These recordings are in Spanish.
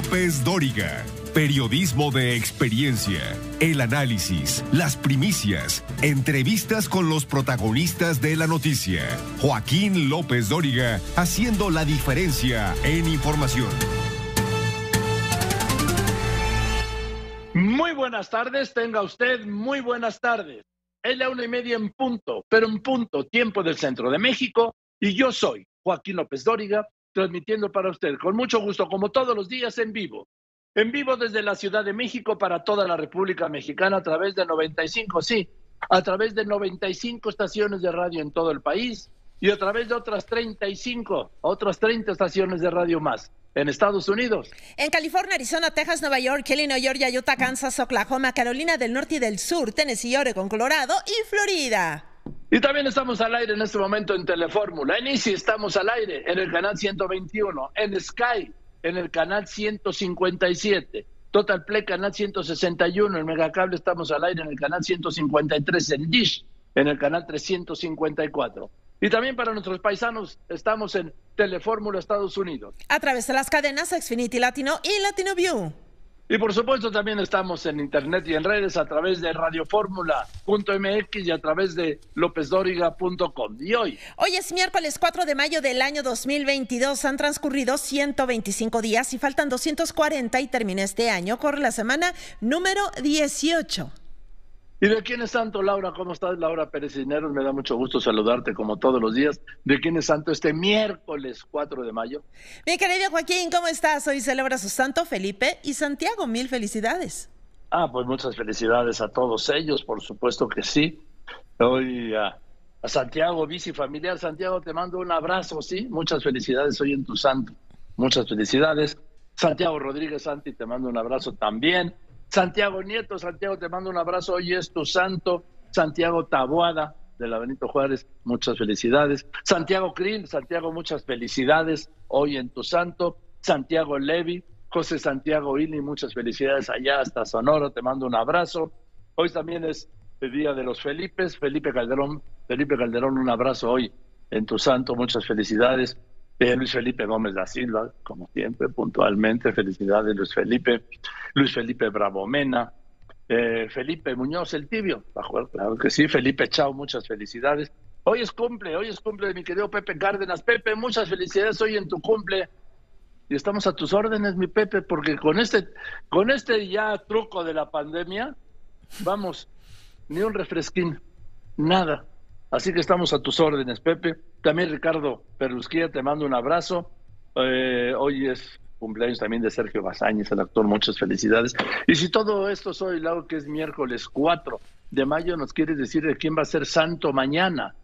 López Dóriga. Periodismo de experiencia, el análisis, las primicias, entrevistas con los protagonistas de la noticia. Joaquín López Dóriga, haciendo la diferencia en información. Muy buenas tardes, tenga usted muy buenas tardes. Es la 1:30 en punto, pero en punto, tiempo del centro de México, y yo soy Joaquín López Dóriga, transmitiendo para usted con mucho gusto, como todos los días, en vivo desde la Ciudad de México para toda la República Mexicana a través de 95, sí, a través de 95 estaciones de radio en todo el país y a través de otras 30 estaciones de radio más en Estados Unidos. En California, Arizona, Texas, Nueva York, Illinois, Georgia, Utah, Kansas, Oklahoma, Carolina del Norte y del Sur, Tennessee, Oregon, Colorado y Florida. Y también estamos al aire en este momento en Telefórmula. En Easy estamos al aire en el canal 121, en Sky en el canal 157, Total Play canal 161, en Megacable estamos al aire en el canal 153, en Dish en el canal 354. Y también para nuestros paisanos estamos en Telefórmula Estados Unidos. A través de las cadenas Xfinity Latino y Latino View. Y por supuesto también estamos en internet y en redes a través de radioformula.mx y a través de lopezdoriga.com. Y hoy es miércoles 4 de mayo del año 2022. Han transcurrido 125 días y faltan 240 y termina este año. Corre la semana número 18. ¿Y de quién es santo, Laura? ¿Cómo estás, Laura Pérez Cisneros? Me da mucho gusto saludarte como todos los días. ¿De quién es santo este miércoles 4 de mayo? Mi querido Joaquín, ¿cómo estás? Hoy celebra su santo Felipe y Santiago. Mil felicidades. Pues muchas felicidades a todos ellos, por supuesto que sí. Hoy a Santiago, bicifamiliar. Santiago, te mando un abrazo, ¿sí? Muchas felicidades hoy en tu santo. Muchas felicidades. Santiago Rodríguez Santi, te mando un abrazo también. Santiago Nieto, Santiago, te mando un abrazo, hoy es tu santo. Santiago Taboada, de la Benito Juárez, muchas felicidades. Santiago Krill, Santiago, muchas felicidades, hoy en tu santo. Santiago Levi, José Santiago Ili, muchas felicidades allá hasta Sonora, te mando un abrazo. Hoy también es el día de los Felipes, Felipe Calderón, un abrazo hoy en tu santo, muchas felicidades. Luis Felipe Gómez da Silva, como siempre, puntualmente, felicidades Luis Felipe Bravomena, Felipe Muñoz, el tibio, claro que sí, Felipe Chao, muchas felicidades. Hoy es cumple de mi querido Pepe Cárdenas. Pepe, muchas felicidades hoy en tu cumple. Y estamos a tus órdenes, mi Pepe, porque con este ya truco de la pandemia, vamos, ni un refresquín, nada. Así que estamos a tus órdenes, Pepe. También Ricardo Perlusquía, te mando un abrazo. Hoy es cumpleaños también de Sergio Bazáñez, el actor, muchas felicidades. Y si todo esto soy, Lau, que es miércoles 4 de mayo, nos quieres decir de quién va a ser santo mañana.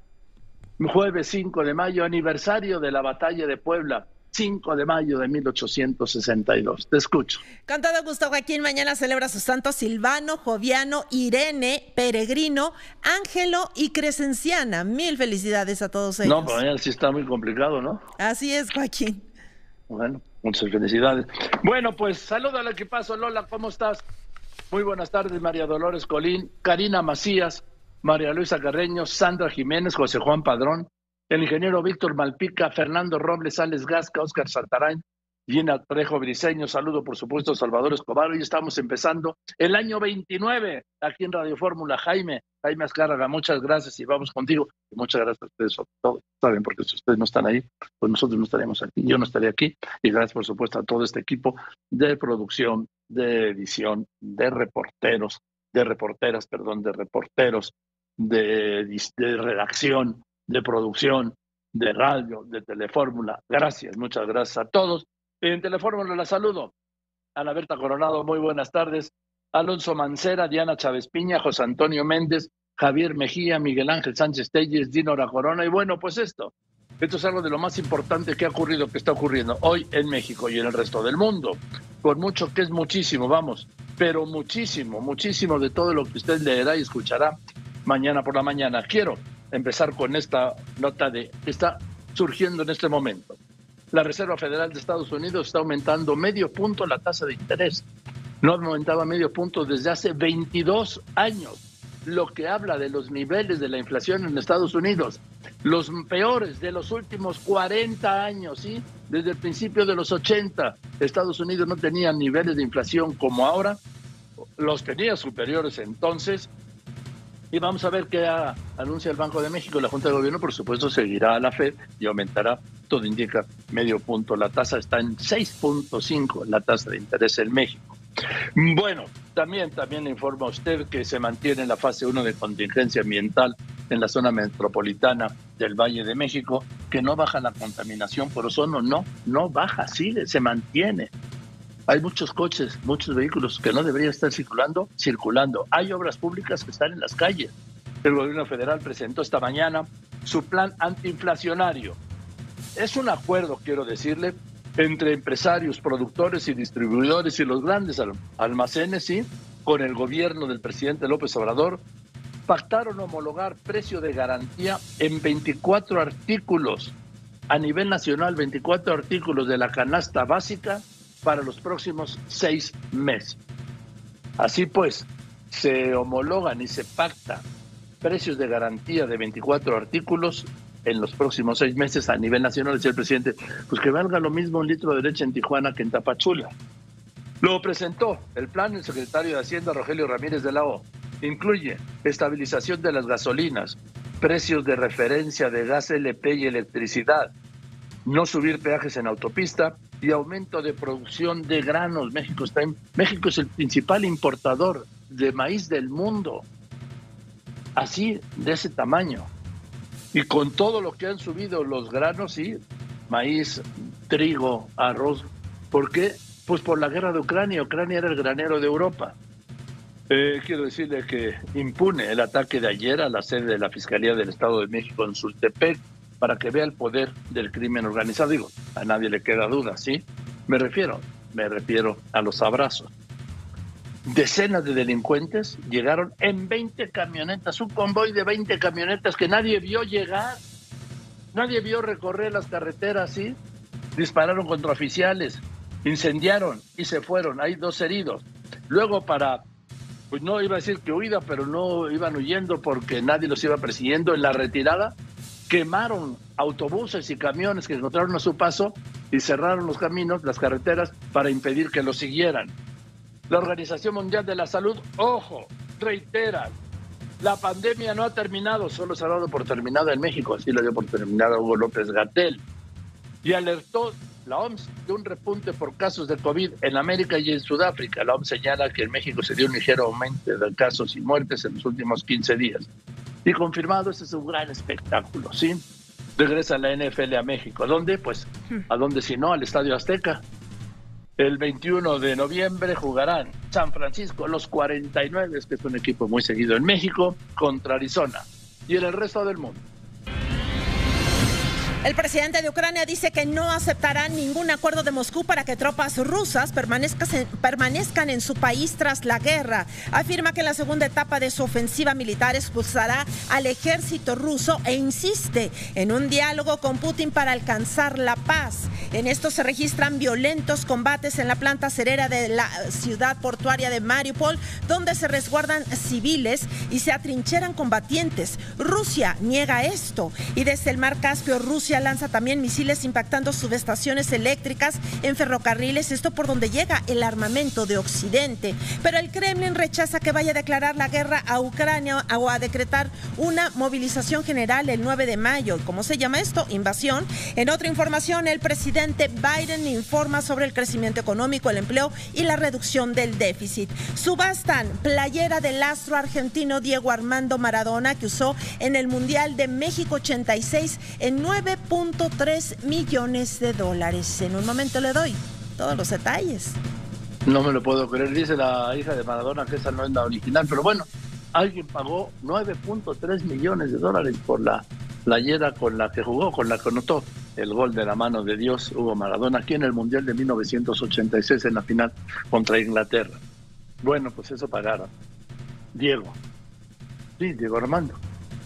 Jueves 5 de mayo, aniversario de la batalla de Puebla. 5 de mayo de 1862. Te escucho. Con todo gusto, Joaquín. Mañana celebra su santo Silvano, Joviano, Irene, Peregrino, Ángelo y Crescenciana. Mil felicidades a todos ellos. No, pero mañana sí está muy complicado, ¿no? Así es, Joaquín. Bueno, muchas felicidades. Bueno, pues saluda al equipazo. Lola, ¿cómo estás? Muy buenas tardes, María Dolores Colín, Karina Macías, María Luisa Carreño, Sandra Jiménez, José Juan Padrón, el ingeniero Víctor Malpica, Fernando Robles, Alex Gasca, Óscar Saltarain, Gina Trejo Briceño, saludo por supuesto a Salvador Escobar. Hoy estamos empezando el año 29 aquí en Radio Fórmula. Jaime Azcárraga, muchas gracias y vamos contigo. Y muchas gracias a ustedes sobre todo, saben, porque si ustedes no están ahí, pues nosotros no estaríamos aquí, yo no estaría aquí. Y gracias por supuesto a todo este equipo de producción, de edición, de reporteros, de redacción, de producción, de radio, de Telefórmula. Gracias, muchas gracias a todos. En Telefórmula la saludo. Ana Berta Coronado, muy buenas tardes. Alonso Mancera, Diana Chávez Piña, José Antonio Méndez, Javier Mejía, Miguel Ángel Sánchez Telles, Dinora Corona. Y bueno, pues esto es algo de lo más importante que está ocurriendo hoy en México y en el resto del mundo. Por mucho que es muchísimo, vamos, pero muchísimo de todo lo que usted leerá y escuchará mañana por la mañana. Quiero empezar con esta nota que está surgiendo en este momento. La Reserva Federal de Estados Unidos está aumentando medio punto la tasa de interés. No aumentaba medio punto desde hace 22 años. lo que habla de los niveles de la inflación en Estados Unidos, los peores de los últimos 40 años, ¿sí? Desde el principio de los 80, Estados Unidos no tenía niveles de inflación como ahora, los tenía superiores entonces. Y vamos a ver qué anuncia el Banco de México. La Junta de Gobierno, por supuesto, seguirá a la FED y aumentará, todo indica, medio punto. La tasa está en 6.5, la tasa de interés en México. Bueno, también le informa a usted que se mantiene la fase 1 de contingencia ambiental en la zona metropolitana del Valle de México, que no baja la contaminación por ozono, no baja, sigue, se mantiene. Hay muchos coches, muchos vehículos que no deberían estar circulando. Hay obras públicas que están en las calles. El gobierno federal presentó esta mañana su plan antiinflacionario. Es un acuerdo, quiero decirle, entre empresarios, productores y distribuidores y los grandes almacenes, ¿sí? Con el gobierno del presidente López Obrador, pactaron homologar precio de garantía en 24 artículos a nivel nacional, 24 artículos de la canasta básica para los próximos 6 meses. Así pues, se homologan y se pacta precios de garantía de 24 artículos en los próximos 6 meses a nivel nacional. Decía el presidente, pues que valga lo mismo un litro de leche en Tijuana que en Tapachula. Lo presentó el plan el secretario de Hacienda, Rogelio Ramírez de la O. Incluye estabilización de las gasolinas, precios de referencia de gas LP y electricidad, no subir peajes en autopista y aumento de producción de granos. México es el principal importador de maíz del mundo. Así, de ese tamaño. Y con todo lo que han subido los granos, sí, maíz, trigo, arroz. ¿Por qué? Pues por la guerra de Ucrania. Ucrania era el granero de Europa. Quiero decirle que impune el ataque de ayer a la sede de la Fiscalía del Estado de México en Sultepec para que vea el poder del crimen organizado. Digo, a nadie le queda duda, ¿sí? Me refiero a los abrazos. Decenas de delincuentes llegaron en 20 camionetas, un convoy de 20 camionetas que nadie vio llegar, nadie vio recorrer las carreteras, ¿sí? Dispararon contra oficiales, incendiaron y se fueron. Hay 2 heridos. Luego pues no iba a decir que huida, pero no iban huyendo porque nadie los iba persiguiendo. En la retirada quemaron autobuses y camiones que encontraron a su paso y cerraron los caminos, las carreteras, para impedir que los siguieran. La Organización Mundial de la Salud, ojo, reitera, la pandemia no ha terminado, solo se ha dado por terminada en México, así lo dio por terminada Hugo López-Gatell, y alertó la OMS de un repunte por casos de COVID en América y en Sudáfrica. La OMS señala que en México se dio un ligero aumento de casos y muertes en los últimos 15 días. Y confirmado, ese es un gran espectáculo, ¿sí? Regresa la NFL a México. ¿A dónde? Pues, ¿a dónde si no? Al Estadio Azteca. El 21 de noviembre jugarán San Francisco, los 49, que es un equipo muy seguido en México, contra Arizona. Y en el resto del mundo. El presidente de Ucrania dice que no aceptará ningún acuerdo de Moscú para que tropas rusas permanezcan en su país tras la guerra. Afirma que en la segunda etapa de su ofensiva militar expulsará al ejército ruso e insiste en un diálogo con Putin para alcanzar la paz. En esto se registran violentos combates en la planta acerera de la ciudad portuaria de Mariupol, donde se resguardan civiles y se atrincheran combatientes. Rusia niega esto y desde el mar Caspio, Rusia lanza también misiles impactando subestaciones eléctricas en ferrocarriles, esto por donde llega el armamento de Occidente. Pero el Kremlin rechaza que vaya a declarar la guerra a Ucrania o a decretar una movilización general el 9 de mayo. ¿Cómo se llama esto? Invasión. En otra información, el presidente Biden informa sobre el crecimiento económico, el empleo y la reducción del déficit. Subastan playera del astro argentino Diego Armando Maradona, que usó en el Mundial de México 86 en 9.3 millones de dólares. En un momento le doy todos los detalles. No me lo puedo creer, dice la hija de Maradona que esa no es la original, pero bueno, alguien pagó 9.3 millones de dólares por la playera con la que jugó, con la que anotó el gol de la mano de Dios, Hugo Maradona, aquí en el Mundial de 1986 en la final contra Inglaterra. Bueno, pues eso pagaron. Diego Armando.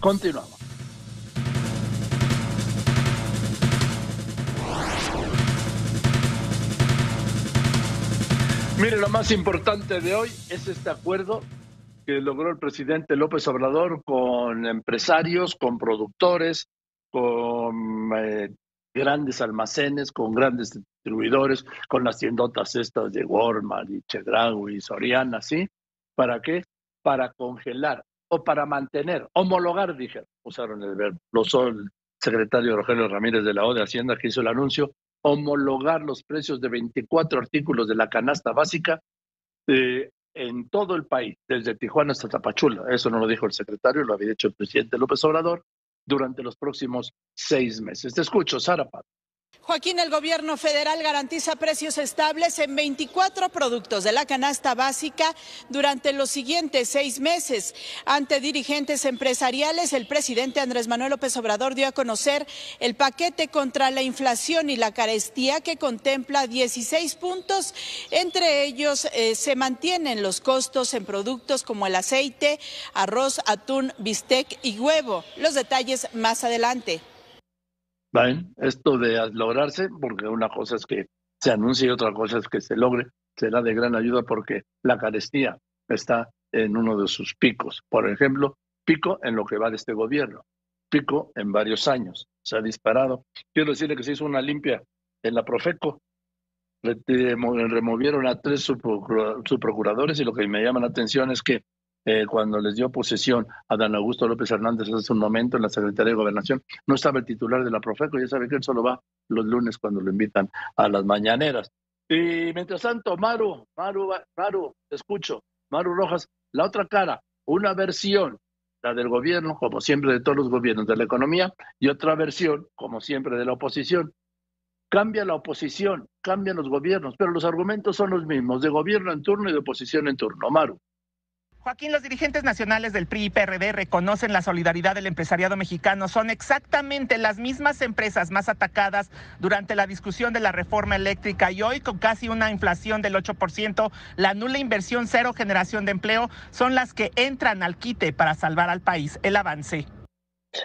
Continuamos. Mire, lo más importante de hoy es este acuerdo que logró el presidente López Obrador con empresarios, con productores, con grandes almacenes, con grandes distribuidores, con las tiendotas estas de Walmart y Chedraui y Soriana, ¿sí? ¿Para qué? Para congelar o para mantener, homologar, dijeron, usaron el verbo, lo usó el secretario Rogelio Ramírez de la O de Hacienda que hizo el anuncio, homologar los precios de 24 artículos de la canasta básica en todo el país, desde Tijuana hasta Tapachula. Eso no lo dijo el secretario, lo había dicho el presidente López Obrador, durante los próximos 6 meses. Te escucho, Sara Paz. Joaquín, el gobierno federal garantiza precios estables en 24 productos de la canasta básica durante los siguientes 6 meses. Ante dirigentes empresariales, el presidente Andrés Manuel López Obrador dio a conocer el paquete contra la inflación y la carestía que contempla 16 puntos. Entre ellos se mantienen los costos en productos como el aceite, arroz, atún, bistec y huevo. Los detalles más adelante. ¿Ven? Esto de lograrse, porque una cosa es que se anuncie y otra cosa es que se logre, será de gran ayuda porque la carestía está en uno de sus picos. Por ejemplo, pico en lo que va de este gobierno, pico en varios años, se ha disparado. Quiero decirle que se hizo una limpia en la Profeco, removieron a 3 subprocuradores y lo que me llama la atención es que cuando les dio posesión a Dan Augusto López Hernández hace un momento en la Secretaría de Gobernación, no estaba el titular de la Profeco, ya sabe que él solo va los lunes cuando lo invitan a las mañaneras. Y mientras tanto, Maru, te escucho, Maru Rojas, la otra cara, una versión, la del gobierno, como siempre de todos los gobiernos de la economía, y otra versión, como siempre, de la oposición. Cambia la oposición, cambian los gobiernos, pero los argumentos son los mismos, de gobierno en turno y de oposición en turno. Maru. Joaquín, los dirigentes nacionales del PRI y PRD reconocen la solidaridad del empresariado mexicano. Son exactamente las mismas empresas más atacadas durante la discusión de la reforma eléctrica y hoy con casi una inflación del 8%, la nula inversión, cero generación de empleo, son las que entran al quite para salvar al país. El avance.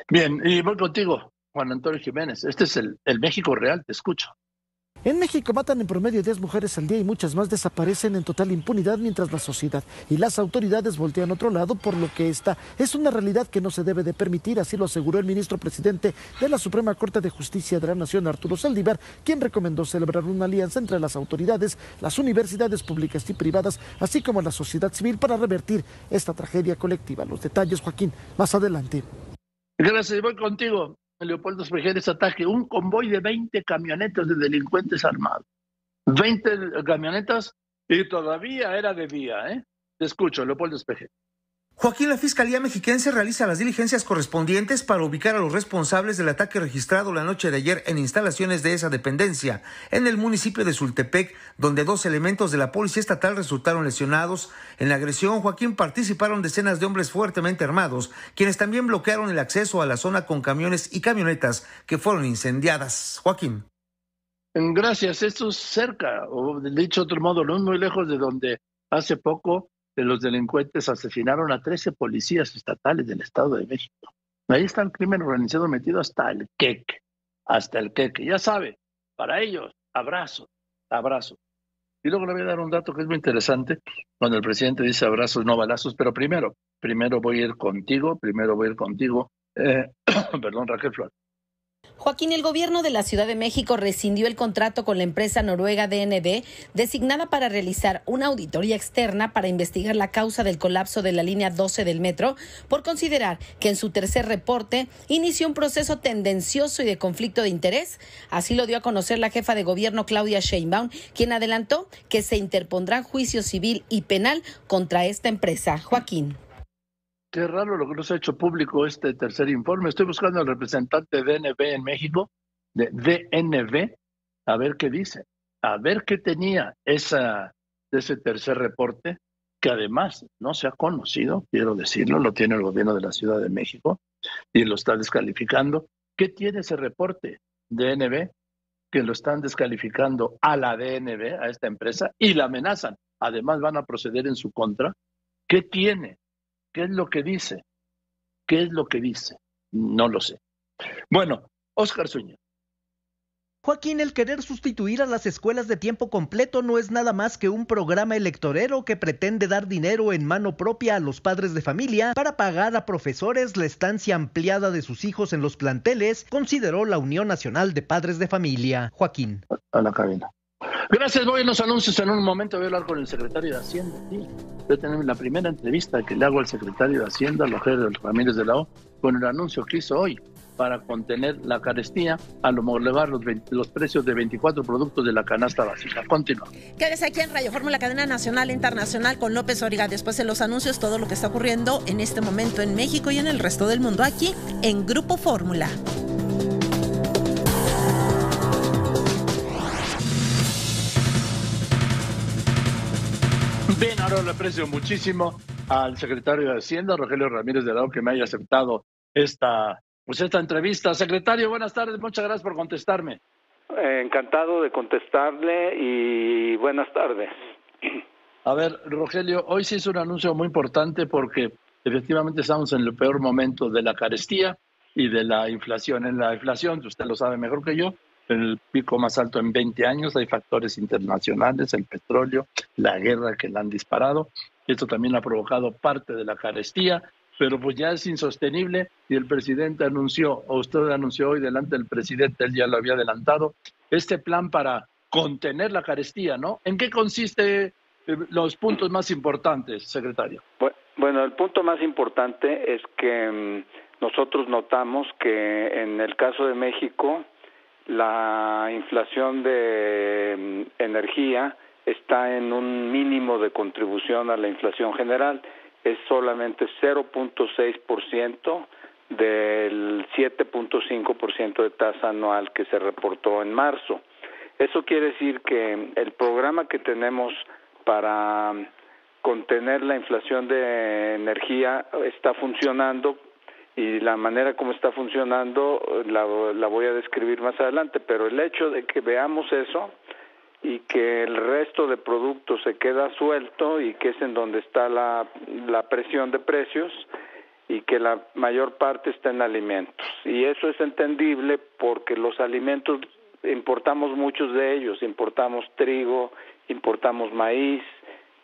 Bien, y voy contigo, Juan Antonio Jiménez. Este es el México real, te escucho. En México matan en promedio 10 mujeres al día y muchas más desaparecen en total impunidad mientras la sociedad y las autoridades voltean a otro lado, por lo que esta es una realidad que no se debe de permitir, así lo aseguró el ministro presidente de la Suprema Corte de Justicia de la Nación, Arturo Saldívar, quien recomendó celebrar una alianza entre las autoridades, las universidades públicas y privadas, así como la sociedad civil para revertir esta tragedia colectiva. Los detalles, Joaquín, más adelante. Gracias, voy contigo. Leopoldo Espejeres, ataque un convoy de 20 camionetas de delincuentes armados. 20 camionetas y todavía era de día, ¿eh? Te escucho, Leopoldo Espejeres. Joaquín, la Fiscalía Mexiquense realiza las diligencias correspondientes para ubicar a los responsables del ataque registrado la noche de ayer en instalaciones de esa dependencia, en el municipio de Sultepec, donde 2 elementos de la Policía Estatal resultaron lesionados. En la agresión, Joaquín, participaron decenas de hombres fuertemente armados, quienes también bloquearon el acceso a la zona con camiones y camionetas que fueron incendiadas. Joaquín. Gracias, esto es cerca, o dicho de otro modo, no muy lejos de donde hace poco los delincuentes asesinaron a 13 policías estatales del Estado de México. Ahí está el crimen organizado metido hasta el queque, Ya sabe, para ellos, abrazos. Y luego le voy a dar un dato que es muy interesante, cuando el presidente dice abrazos, no balazos, pero primero voy a ir contigo, perdón, Raquel Flores. Joaquín, el gobierno de la Ciudad de México rescindió el contrato con la empresa noruega DNB, designada para realizar una auditoría externa para investigar la causa del colapso de la línea 12 del metro, por considerar que en su tercer reporte inició un proceso tendencioso y de conflicto de interés. Así lo dio a conocer la jefa de gobierno Claudia Sheinbaum, quien adelantó que se interpondrán juicio civil y penal contra esta empresa. Joaquín. Qué raro lo que nos ha hecho público este tercer informe. Estoy buscando al representante de DNB en México, de DNB, a ver qué dice, a ver qué tenía de ese tercer reporte, que además no se ha conocido, quiero decirlo, lo tiene el gobierno de la Ciudad de México y lo está descalificando. ¿Qué tiene ese reporte DNB? Que lo están descalificando a la DNB, a esta empresa, y la amenazan. Además van a proceder en su contra. ¿Qué tiene? ¿Qué es lo que dice? No lo sé. Bueno, Óscar Zúñiga. Joaquín, el querer sustituir a las escuelas de tiempo completo no es nada más que un programa electorero que pretende dar dinero en mano propia a los padres de familia para pagar a profesores la estancia ampliada de sus hijos en los planteles, consideró la Unión Nacional de Padres de Familia. Joaquín. A la cabina. Gracias, voy a los anuncios. En un momento voy a hablar con el secretario de Hacienda. Sí, voy a tener la primera entrevista que le hago al secretario de Hacienda, Rogelio Ramírez de la O, con el anuncio que hizo hoy para contener la carestía al homologar los precios de 24 productos de la canasta básica. Continúa. Quédese aquí en Radio Fórmula, cadena nacional e internacional, con López Dóriga. Después de los anuncios, todo lo que está ocurriendo en este momento en México y en el resto del mundo, aquí en Grupo Fórmula. Bien, ahora le aprecio muchísimo al secretario de Hacienda, Rogelio Ramírez de la O, que me haya aceptado esta entrevista. Secretario, buenas tardes, muchas gracias por contestarme. Encantado de contestarle y buenas tardes. A ver, Rogelio, hoy sí es un anuncio muy importante porque efectivamente estamos en el peor momento de la carestía y de la inflación. En la inflación, usted lo sabe mejor que yo, el pico más alto en 20 años, hay factores internacionales, el petróleo, la guerra que la han disparado. Esto también ha provocado parte de la carestía, pero pues ya es insostenible y el presidente anunció, o usted anunció hoy delante del presidente, él ya lo había adelantado, este plan para contener la carestía, ¿no? ¿En qué consiste los puntos más importantes, secretario? Bueno, el punto más importante es que nosotros notamos que en el caso de México, la inflación de energía está en un mínimo de contribución a la inflación general. Es solamente 0.6% del 7.5% de tasa anual que se reportó en marzo. Eso quiere decir que el programa que tenemos para contener la inflación de energía está funcionando y la manera como está funcionando la voy a describir más adelante, pero el hecho de que veamos eso y que el resto de productos se queda suelto y que es en donde está la presión de precios y que la mayor parte está en alimentos. Y eso es entendible porque los alimentos importamos muchos de ellos, importamos trigo, importamos maíz,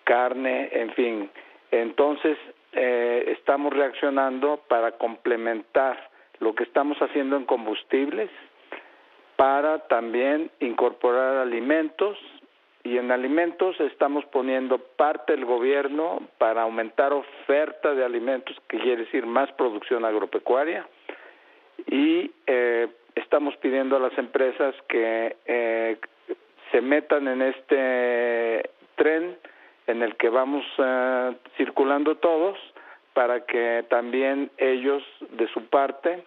carne, en fin. Entonces, estamos reaccionando para complementar lo que estamos haciendo en combustibles para también incorporar alimentos, y en alimentos estamos poniendo parte del gobierno para aumentar oferta de alimentos, que quiere decir más producción agropecuaria, y estamos pidiendo a las empresas que se metan en este tren en el que vamos circulando todos, para que también ellos, de su parte,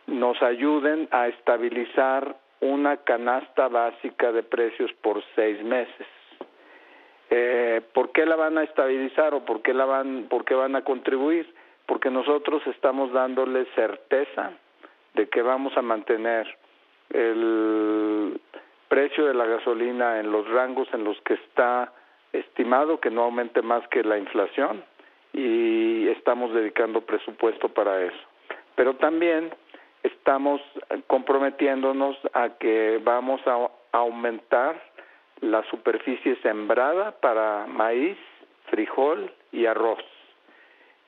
nos ayuden a estabilizar una canasta básica de precios por 6 meses. ¿Por qué la van a estabilizar o por qué van a contribuir? Porque nosotros estamos dándole certeza de que vamos a mantener el precio de la gasolina en los rangos en los que está estimado, que no aumente más que la inflación, y estamos dedicando presupuesto para eso. Pero también estamos comprometiéndonos a que vamos a aumentar la superficie sembrada para maíz, frijol y arroz.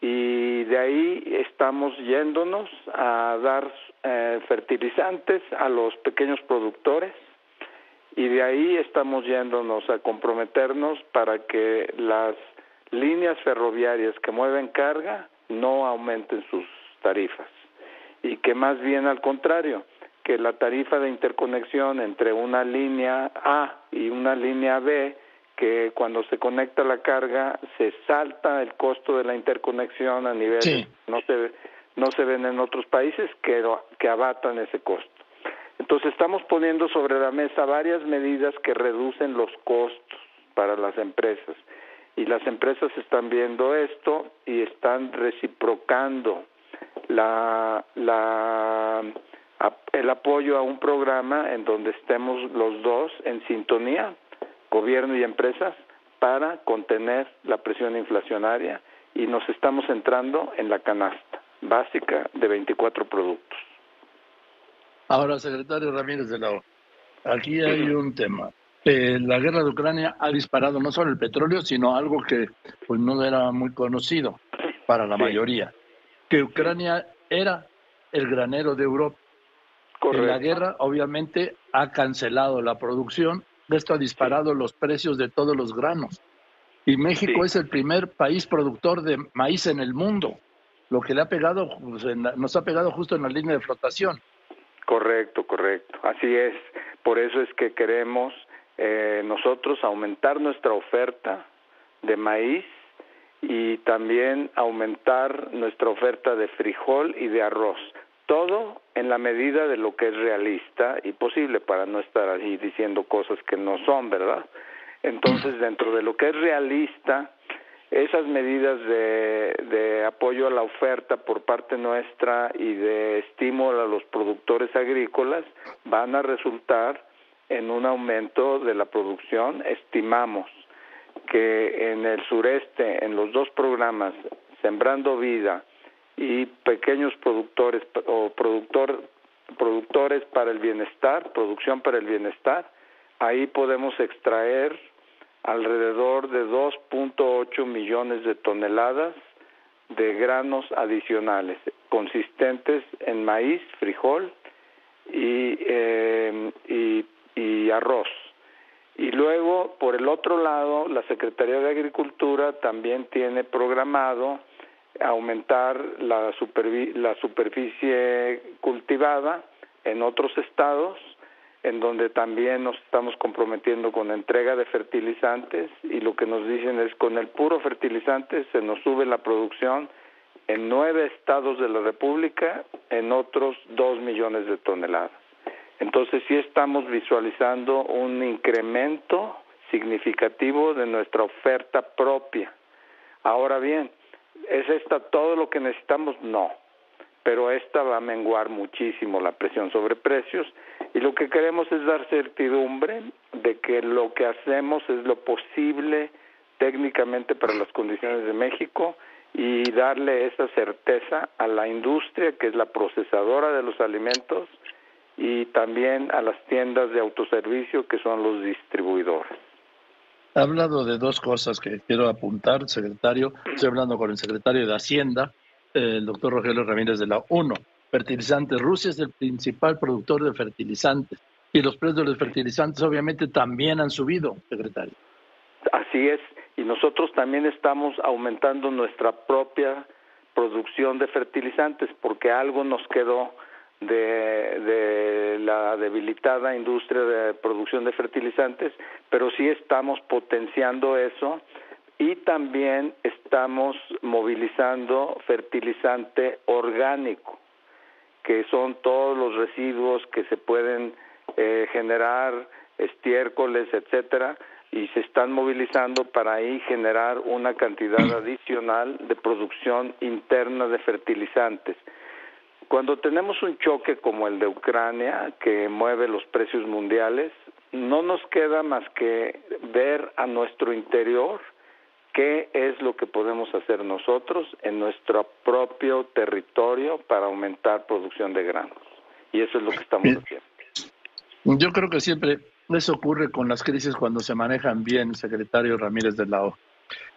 Y de ahí estamos yéndonos a dar fertilizantes a los pequeños productores, y de ahí estamos yéndonos a comprometernos para que las líneas ferroviarias que mueven carga no aumenten sus tarifas, y que más bien al contrario, que la tarifa de interconexión entre una línea A y una línea B, que cuando se conecta la carga se salta el costo de la interconexión a niveles que no se ven en otros países, que abatan ese costo. Entonces estamos poniendo sobre la mesa varias medidas que reducen los costos para las empresas, y las empresas están viendo esto y están reciprocando el apoyo a un programa en donde estemos los dos en sintonía, gobierno y empresas, para contener la presión inflacionaria, y nos estamos centrando en la canasta básica de 24 productos. Ahora, secretario Ramírez de la O, aquí hay un tema. La guerra de Ucrania ha disparado no solo el petróleo, sino algo que pues no era muy conocido para la mayoría, que Ucrania era el granero de Europa. Correcto. La guerra obviamente ha cancelado la producción, esto ha disparado los precios de todos los granos. Y México es el primer país productor de maíz en el mundo, lo que le ha pegado, pues, nos ha pegado justo en la línea de flotación. Correcto, así es. Por eso es que queremos nosotros aumentar nuestra oferta de maíz y también aumentar nuestra oferta de frijol y de arroz. Todo en la medida de lo que es realista y posible, para no estar ahí diciendo cosas que no son, ¿verdad? Entonces, dentro de lo que es realista, esas medidas de apoyo a la oferta por parte nuestra y de estímulo a los productores agrícolas van a resultar en un aumento de la producción. Estimamos que en el sureste, en los dos programas, Sembrando Vida y pequeños productores o productores para el bienestar, producción para el bienestar, ahí podemos extraer alrededor de 2.8 millones de toneladas de granos adicionales, consistentes en maíz, frijol y arroz. Y luego, por el otro lado, la Secretaría de Agricultura también tiene programado aumentar la superficie cultivada en otros estados, en donde también nos estamos comprometiendo con entrega de fertilizantes, y lo que nos dicen es con el puro fertilizante se nos sube la producción en 9 estados de la República en otros 2 millones de toneladas. Entonces sí estamos visualizando un incremento significativo de nuestra oferta propia. Ahora bien, ¿es esta todo lo que necesitamos? No, pero esta va a menguar muchísimo la presión sobre precios, y lo que queremos es dar certidumbre de que lo que hacemos es lo posible técnicamente para las condiciones de México y darle esa certeza a la industria, que es la procesadora de los alimentos, y también a las tiendas de autoservicio, que son los distribuidores. Ha hablado de dos cosas que quiero apuntar, secretario. Estoy hablando con el secretario de Hacienda, el doctor Rogelio Ramírez de la ONU. Fertilizantes. Rusia es el principal productor de fertilizantes y los precios de los fertilizantes obviamente también han subido, secretario. Así es, y nosotros también estamos aumentando nuestra propia producción de fertilizantes, porque algo nos quedó de la debilitada industria de producción de fertilizantes, pero sí estamos potenciando eso, y también estamos movilizando fertilizante orgánico, que son todos los residuos que se pueden generar, estiércoles, etcétera, y se están movilizando para ahí generar una cantidad adicional de producción interna de fertilizantes. Cuando tenemos un choque como el de Ucrania, que mueve los precios mundiales, no nos queda más que ver a nuestro interior qué es lo que podemos hacer nosotros en nuestro propio territorio para aumentar producción de granos. Y eso es lo que estamos haciendo. Yo creo que siempre eso ocurre con las crisis cuando se manejan bien, secretario Ramírez de la ONU,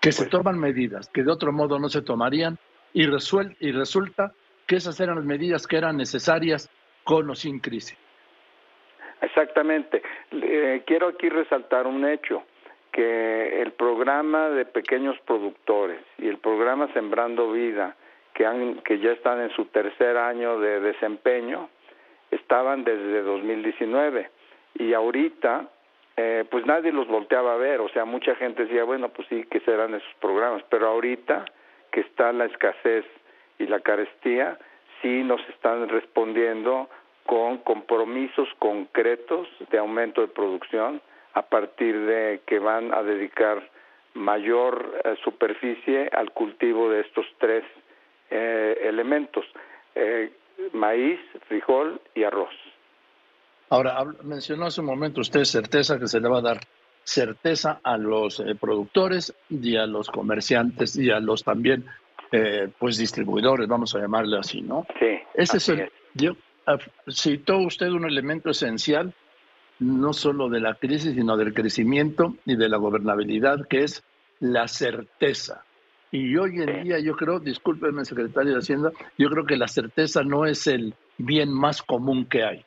que se toman medidas que de otro modo no se tomarían, y resulta que esas eran las medidas que eran necesarias con o sin crisis. Exactamente. Quiero aquí resaltar un hecho, que el programa de pequeños productores y el programa Sembrando Vida, que ya están en su tercer año de desempeño, estaban desde 2019, y ahorita pues nadie los volteaba a ver. O sea, mucha gente decía, bueno, pues sí, ¿qué serán esos programas? Pero ahorita que está la escasez y la carestía, sí nos están respondiendo con compromisos concretos de aumento de producción, a partir de que van a dedicar mayor superficie al cultivo de estos tres elementos, maíz, frijol y arroz. Ahora, mencionó hace un momento usted certeza, que se le va a dar certeza a los productores y a los comerciantes y a los también pues distribuidores, vamos a llamarle así, ¿no? Sí. Ese es citó usted un elemento esencial, no solo de la crisis, sino del crecimiento y de la gobernabilidad, que es la certeza. Y hoy en día yo creo, discúlpeme, secretario de Hacienda, yo creo que la certeza no es el bien más común que hay.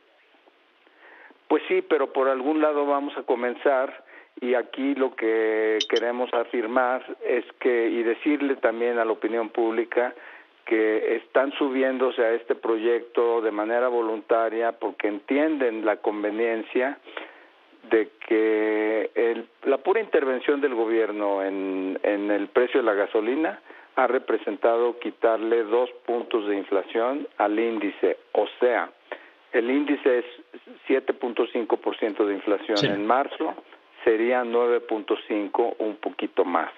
Pues sí, pero por algún lado vamos a comenzar, y aquí lo que queremos afirmar es que, y decirle también a la opinión pública, que están subiéndose a este proyecto de manera voluntaria porque entienden la conveniencia de que la pura intervención del gobierno en el precio de la gasolina ha representado quitarle 2 puntos de inflación al índice. O sea, el índice es 7.5% de inflación. Sí. En marzo sería 9.5%, un poquito más,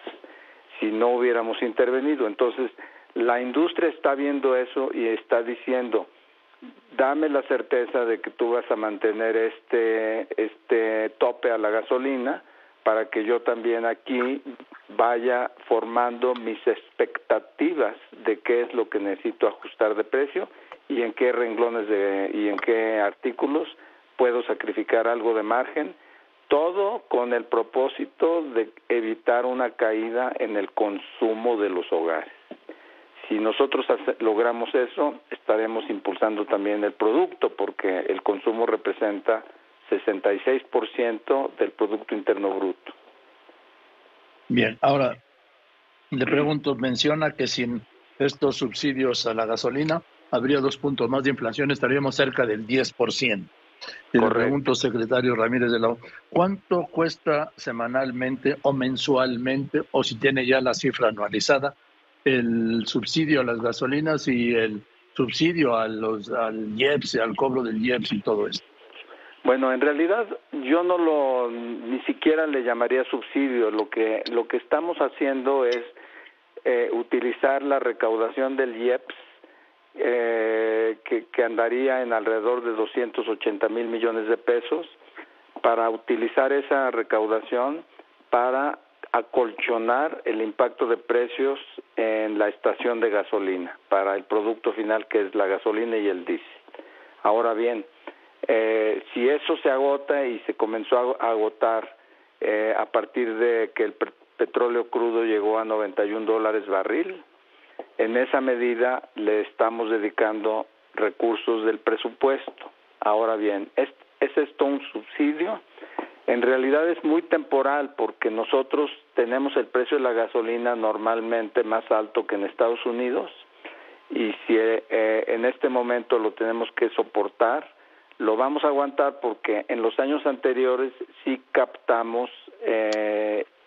si no hubiéramos intervenido. Entonces, la industria está viendo eso y está diciendo, dame la certeza de que tú vas a mantener este tope a la gasolina para que yo también aquí vaya formando mis expectativas de qué es lo que necesito ajustar de precio y en qué renglones y en qué artículos puedo sacrificar algo de margen, todo con el propósito de evitar una caída en el consumo de los hogares. Si nosotros logramos eso, estaremos impulsando también el producto, porque el consumo representa 66% del Producto Interno Bruto. Bien, ahora le pregunto, menciona que sin estos subsidios a la gasolina habría 2 puntos más de inflación, estaríamos cerca del 10%. Y le pregunto, secretario Ramírez de la O, ¿cuánto cuesta semanalmente o mensualmente, o si tiene ya la cifra anualizada, el subsidio a las gasolinas y el subsidio al IEPS, al cobro del IEPS y todo esto? Bueno, en realidad yo ni siquiera le llamaría subsidio. Lo que estamos haciendo es utilizar la recaudación del IEPS, que andaría en alrededor de 280,000 millones de pesos, para utilizar esa recaudación para acolchonar el impacto de precios en la estación de gasolina para el producto final, que es la gasolina y el diésel. Ahora bien, si eso se agota, y se comenzó a agotar a partir de que el petróleo crudo llegó a $91 barril, en esa medida le estamos dedicando recursos del presupuesto. Ahora bien, ¿es esto un subsidio? En realidad es muy temporal, porque nosotros tenemos el precio de la gasolina normalmente más alto que en Estados Unidos, y si en este momento lo tenemos que soportar, lo vamos a aguantar, porque en los años anteriores sí captamos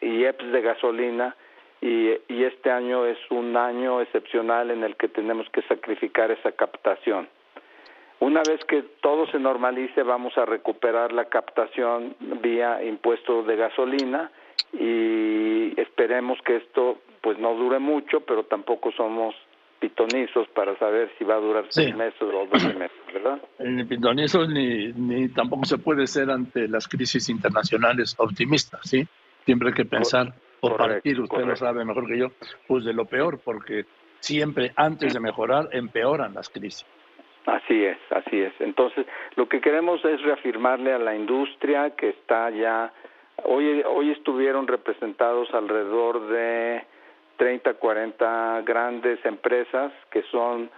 IEPS de gasolina, y este año es un año excepcional en el que tenemos que sacrificar esa captación. Una vez que todo se normalice, vamos a recuperar la captación vía impuesto de gasolina, y esperemos que esto pues no dure mucho, pero tampoco somos pitonizos para saber si va a durar 6 meses o 12 meses, ¿verdad? Ni pitonizos ni tampoco se puede ser ante las crisis internacionales optimistas, ¿sí? Siempre hay que pensar o partir, usted lo sabe mejor que yo, pues de lo peor, porque siempre antes de mejorar empeoran las crisis. Así es, así es. Entonces, lo que queremos es reafirmarle a la industria que está ya, hoy estuvieron representados alrededor de 30, 40 grandes empresas, que son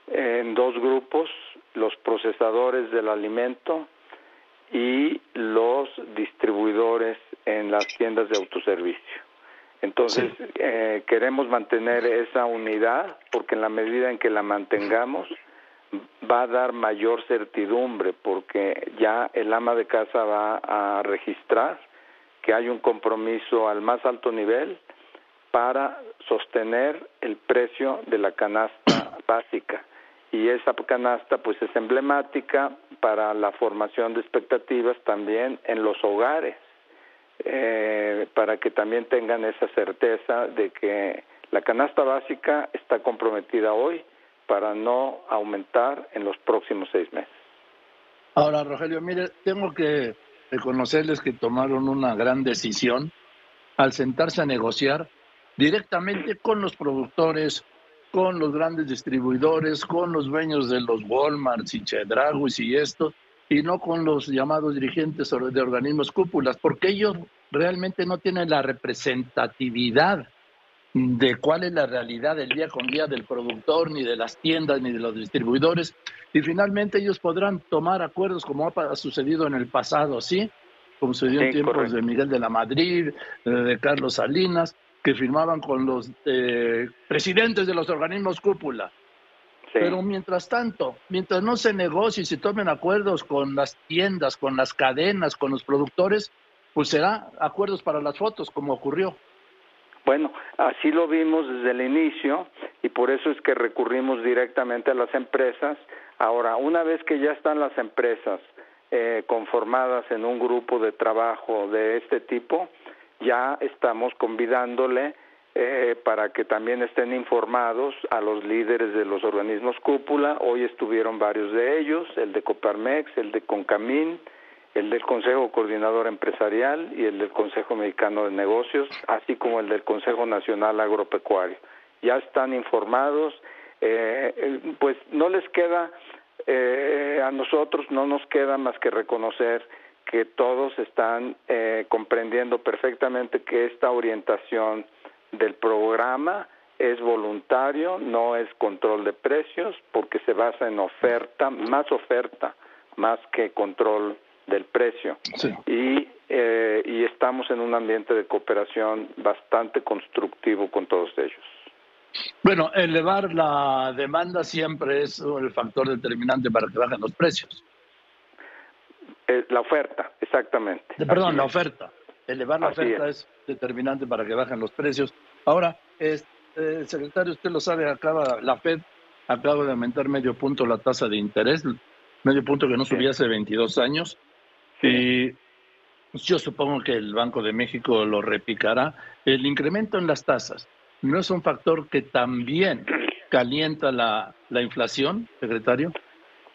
en 2 grupos, los procesadores del alimento y los distribuidores en las tiendas de autoservicio. Entonces, queremos mantener esa unidad, porque en la medida en que la mantengamos, va a dar mayor certidumbre, porque ya el ama de casa va a registrar que hay un compromiso al más alto nivel para sostener el precio de la canasta básica, y esa canasta pues es emblemática para la formación de expectativas también en los hogares, para que también tengan esa certeza de que la canasta básica está comprometida hoy para no aumentar en los próximos 6 meses. Ahora, Rogelio, mire, tengo que reconocerles que tomaron una gran decisión al sentarse a negociar directamente con los productores, con los grandes distribuidores, con los dueños de los Walmarts y Chedrauis y esto, y no con los llamados dirigentes de organismos cúpulas, porque ellos realmente no tienen la representatividad de cuál es la realidad del día con día del productor, ni de las tiendas, ni de los distribuidores, y finalmente ellos podrán tomar acuerdos como ha sucedido en el pasado, ¿sí? Como sucedió en tiempos correcto. De Miguel de la Madrid, de Carlos Salinas, que firmaban con los presidentes de los organismos cúpula. Sí. Pero mientras tanto, mientras no se negocie y se tomen acuerdos con las tiendas, con las cadenas, con los productores, pues será acuerdos para las fotos, como ocurrió. Bueno, así lo vimos desde el inicio y por eso es que recurrimos directamente a las empresas. Ahora, una vez que ya están las empresas conformadas en un grupo de trabajo de este tipo, ya estamos convidándole para que también estén informados a los líderes de los organismos cúpula. Hoy estuvieron varios de ellos, el de Coparmex, el de Concamín, el del Consejo Coordinador Empresarial y el del Consejo Mexicano de Negocios, así como el del Consejo Nacional Agropecuario. Ya están informados, pues no les queda, a nosotros no nos queda más que reconocer que todos están comprendiendo perfectamente que esta orientación del programa es voluntario, no es control de precios, porque se basa en oferta más que control del precio. Sí. Y estamos en un ambiente de cooperación bastante constructivo con todos ellos. Bueno, elevar la demanda siempre es el factor determinante para que bajen los precios. La oferta, exactamente. Perdón, la oferta. Elevar la oferta es determinante para que bajen los precios. Ahora, secretario, usted lo sabe, la Fed acaba de aumentar medio punto la tasa de interés, medio punto que no subía hace 22 años. Y yo supongo que el Banco de México lo repicará. El incremento en las tasas no es un factor que también calienta la inflación, secretario.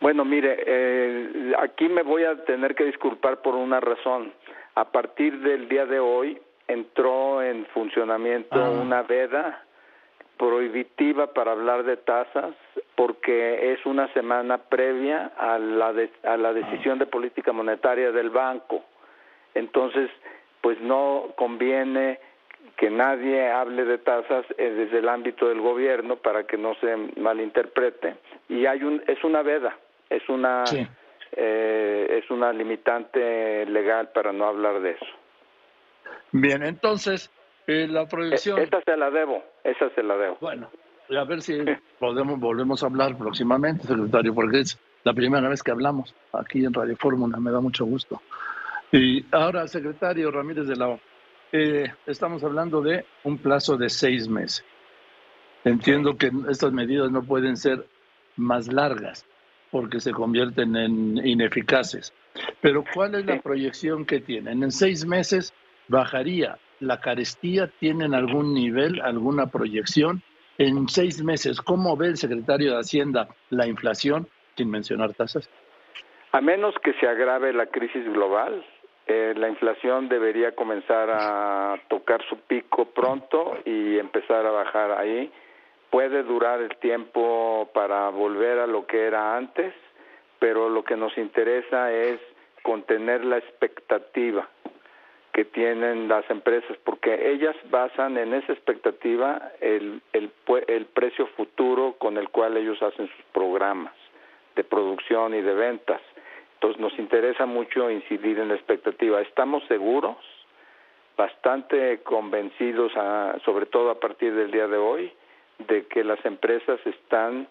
Bueno, mire, aquí me voy a tener que disculpar por una razón. A partir del día de hoy entró en funcionamiento una veda prohibitiva para hablar de tasas, porque es una semana previa a la decisión de política monetaria del banco. Entonces, pues no conviene que nadie hable de tasas desde el ámbito del gobierno para que no se malinterprete. Y es una veda, es una limitante legal para no hablar de eso. Bien, entonces la proyección. Esa se la debo. Bueno, a ver si volvemos a hablar próximamente, secretario, porque es la primera vez que hablamos aquí en Radio Fórmula, me da mucho gusto. Y ahora, secretario Ramírez de la O, estamos hablando de un plazo de 6 meses. Entiendo que estas medidas no pueden ser más largas porque se convierten en ineficaces. Pero ¿cuál es la proyección que tienen? ¿En 6 meses bajaría la carestía? ¿Tienen algún nivel, alguna proyección? En 6 meses, ¿cómo ve el secretario de Hacienda la inflación, sin mencionar tasas? A menos que se agrave la crisis global, la inflación debería comenzar a tocar su pico pronto y empezar a bajar ahí. Puede durar el tiempo para volver a lo que era antes, pero lo que nos interesa es contener la expectativa que tienen las empresas, porque ellas basan en esa expectativa el precio futuro con el cual ellos hacen sus programas de producción y de ventas. Entonces nos interesa mucho incidir en la expectativa. Estamos seguros, bastante convencidos, sobre todo a partir del día de hoy, de que las empresas están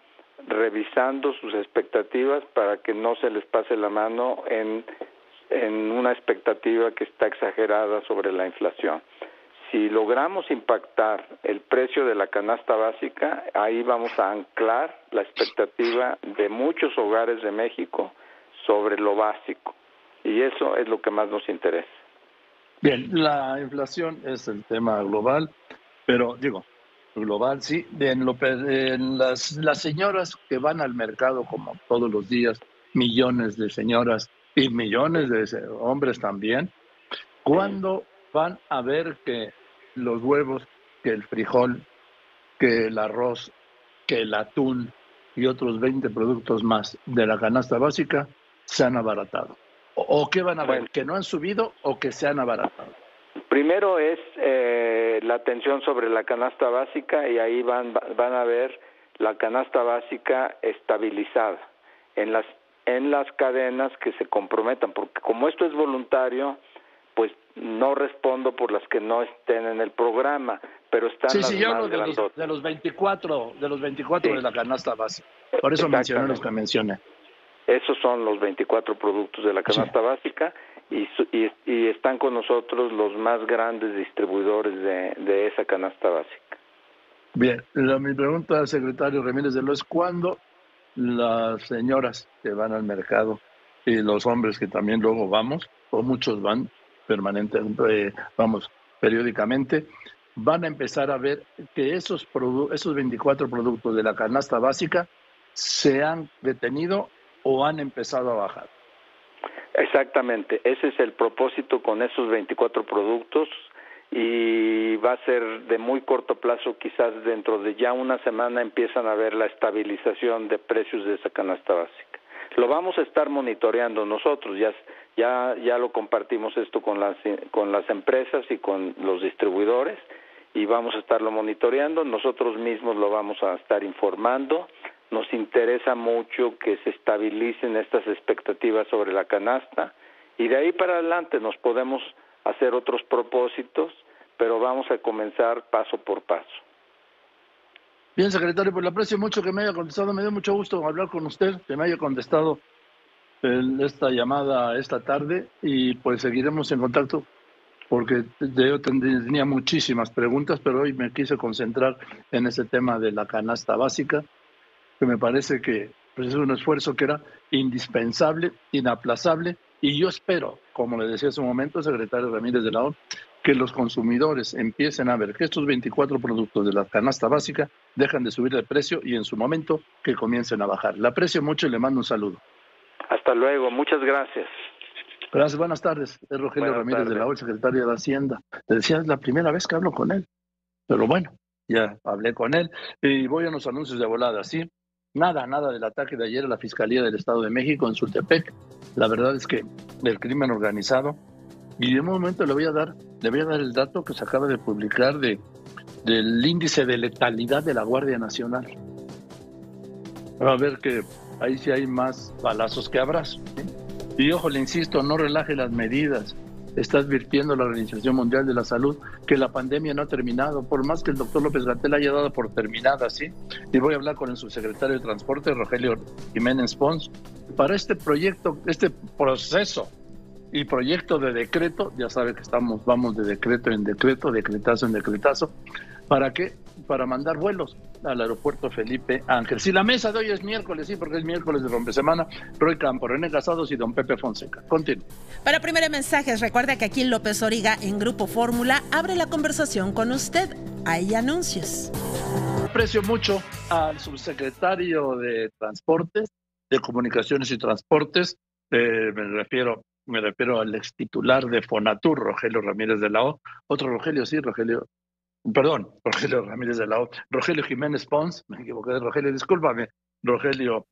revisando sus expectativas para que no se les pase la mano en una expectativa que está exagerada sobre la inflación. Si logramos impactar el precio de la canasta básica, ahí vamos a anclar la expectativa de muchos hogares de México sobre lo básico. Y eso es lo que más nos interesa. Bien, la inflación es el tema global, pero global sí. Las señoras que van al mercado como todos los días, millones de señoras y millones de hombres también, ¿cuándo van a ver que los huevos, que el frijol, que el arroz, que el atún y otros 20 productos más de la canasta básica se han abaratado? ¿O qué van a ver? ¿Que no han subido o que se han abaratado? Primero es la atención sobre la canasta básica, y ahí van a ver la canasta básica estabilizada en las cadenas que se comprometan, porque como esto es voluntario, pues no respondo por las que no estén en el programa, pero están las yo más hablo grandotas. de los 24 de la canasta básica. Por eso mencioné los que mencioné. Esos son los 24 productos de la canasta básica, y están con nosotros los más grandes distribuidores de esa canasta básica. Bien, mi pregunta al secretario Ramírez de Ló es: ¿cuándo las señoras que van al mercado y los hombres que también luego vamos, o muchos van permanentemente, periódicamente, van a empezar a ver que esos 24 productos de la canasta básica se han detenido o han empezado a bajar? Exactamente, ese es el propósito con esos 24 productos, y va a ser de muy corto plazo, quizás dentro de ya una semana empiezan a ver la estabilización de precios de esa canasta básica. Lo vamos a estar monitoreando nosotros, ya lo compartimos esto con las empresas y con los distribuidores, y vamos a estarlo monitoreando, nosotros mismos lo vamos a estar informando. Nos interesa mucho que se estabilicen estas expectativas sobre la canasta, y de ahí para adelante nos podemos hacer otros propósitos, pero vamos a comenzar paso por paso. Bien, secretario, pues le aprecio mucho que me haya contestado. Me dio mucho gusto hablar con usted, que me haya contestado esta llamada esta tarde, y pues seguiremos en contacto, porque yo tenía muchísimas preguntas, pero hoy me quise concentrar en ese tema de la canasta básica, que me parece que pues, es un esfuerzo que era indispensable, inaplazable, y yo espero, como le decía hace un momento, secretario Ramírez de la O, que los consumidores empiecen a ver que estos 24 productos de la canasta básica dejan de subir de precio, y en su momento que comiencen a bajar. Le aprecio mucho y le mando un saludo. Hasta luego, muchas gracias. Gracias, buenas tardes. Es Rogelio Ramírez de la O, el secretario de Hacienda. Te decía, es la primera vez que hablo con él, pero bueno, ya hablé con él y voy a unos anuncios de volada, ¿sí? Nada del ataque de ayer a la Fiscalía del Estado de México en Sultepec. La verdad es que el crimen organizado, y de un momento le voy a dar el dato que se acaba de publicar del índice de letalidad de la Guardia Nacional. A ver que ahí sí hay más balazos que abrazos, ¿sí? Y ojo, le insisto, no relaje las medidas. Está advirtiendo la Organización Mundial de la Salud que la pandemia no ha terminado, por más que el doctor López-Gatell haya dado por terminada, ¿sí? Y voy a hablar con el subsecretario de Transporte, Rogelio Jiménez Pons, para este proyecto, este proceso y proyecto de decreto. Ya sabe que vamos de decreto en decreto, decretazo en decretazo. ¿Para qué? Para mandar vuelos al aeropuerto Felipe Ángeles. Si la mesa de hoy es miércoles, sí, porque es miércoles de rompesemana, Roy Campo, René Casados y don Pepe Fonseca. Continúe. Para primeros mensajes, recuerda que aquí en López Dóriga, en Grupo Fórmula, abre la conversación con usted. Hay anuncios. Aprecio mucho al subsecretario de Transportes, de Comunicaciones y Transportes, me refiero al ex titular de Fonatur, Rogelio Ramírez de la O. Otro Rogelio, sí, Rogelio Ramírez de la O. Rogelio Jiménez Pons, me equivoqué de Rogelio, discúlpame. Rogelio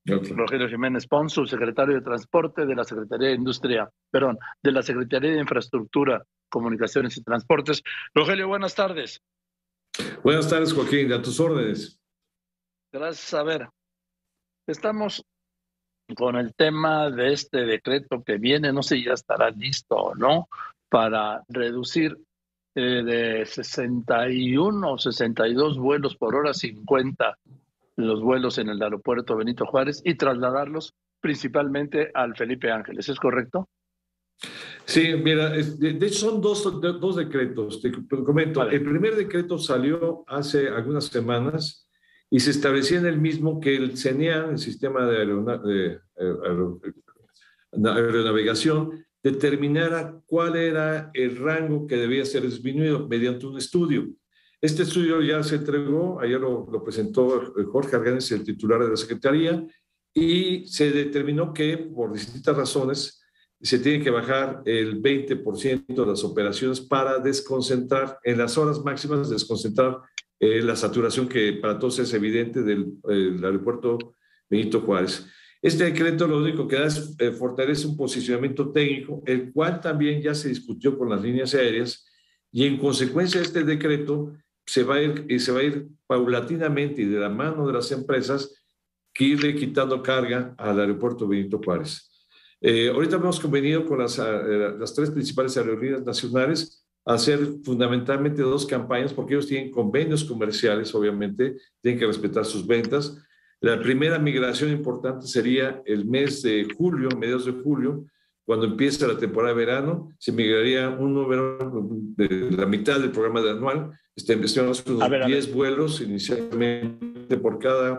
Jiménez Pons, subsecretario de Transporte de la Secretaría de la Secretaría de Infraestructura, Comunicaciones y Transportes. Rogelio, buenas tardes. Buenas tardes, Joaquín, a tus órdenes. Gracias. A ver, estamos con el tema de este decreto que viene, no sé si ya estará listo o no, para reducir de 61 o 62 vuelos por hora, 50 los vuelos en el aeropuerto Benito Juárez, y trasladarlos principalmente al Felipe Ángeles, ¿es correcto? Sí, mira, de hecho son dos decretos, te comento. Vale. El primer decreto salió hace algunas semanas y se establecía en el mismo que el CENEA, el Sistema de Aeronavegación, determinara cuál era el rango que debía ser disminuido mediante un estudio. Este estudio ya se entregó, ayer lo presentó Jorge Arganis, el titular de la Secretaría, y se determinó que por distintas razones se tiene que bajar el 20% de las operaciones para desconcentrar, en las horas máximas, desconcentrar la saturación que para todos es evidente del aeropuerto Benito Juárez. Este decreto lo único que da es fortalece un posicionamiento técnico, el cual también ya se discutió con las líneas aéreas, y en consecuencia de este decreto se va a ir paulatinamente y de la mano de las empresas que irle quitando carga al aeropuerto Benito Juárez. Ahorita hemos convenido con las 3 principales aerolíneas nacionales a hacer fundamentalmente 2 campañas, porque ellos tienen convenios comerciales, obviamente, tienen que respetar sus ventas. La primera migración importante sería el mes de julio, mediados de julio, cuando empieza la temporada de verano, se migraría un número de la mitad del programa de anual. Estimamos unos 10 vuelos inicialmente por cada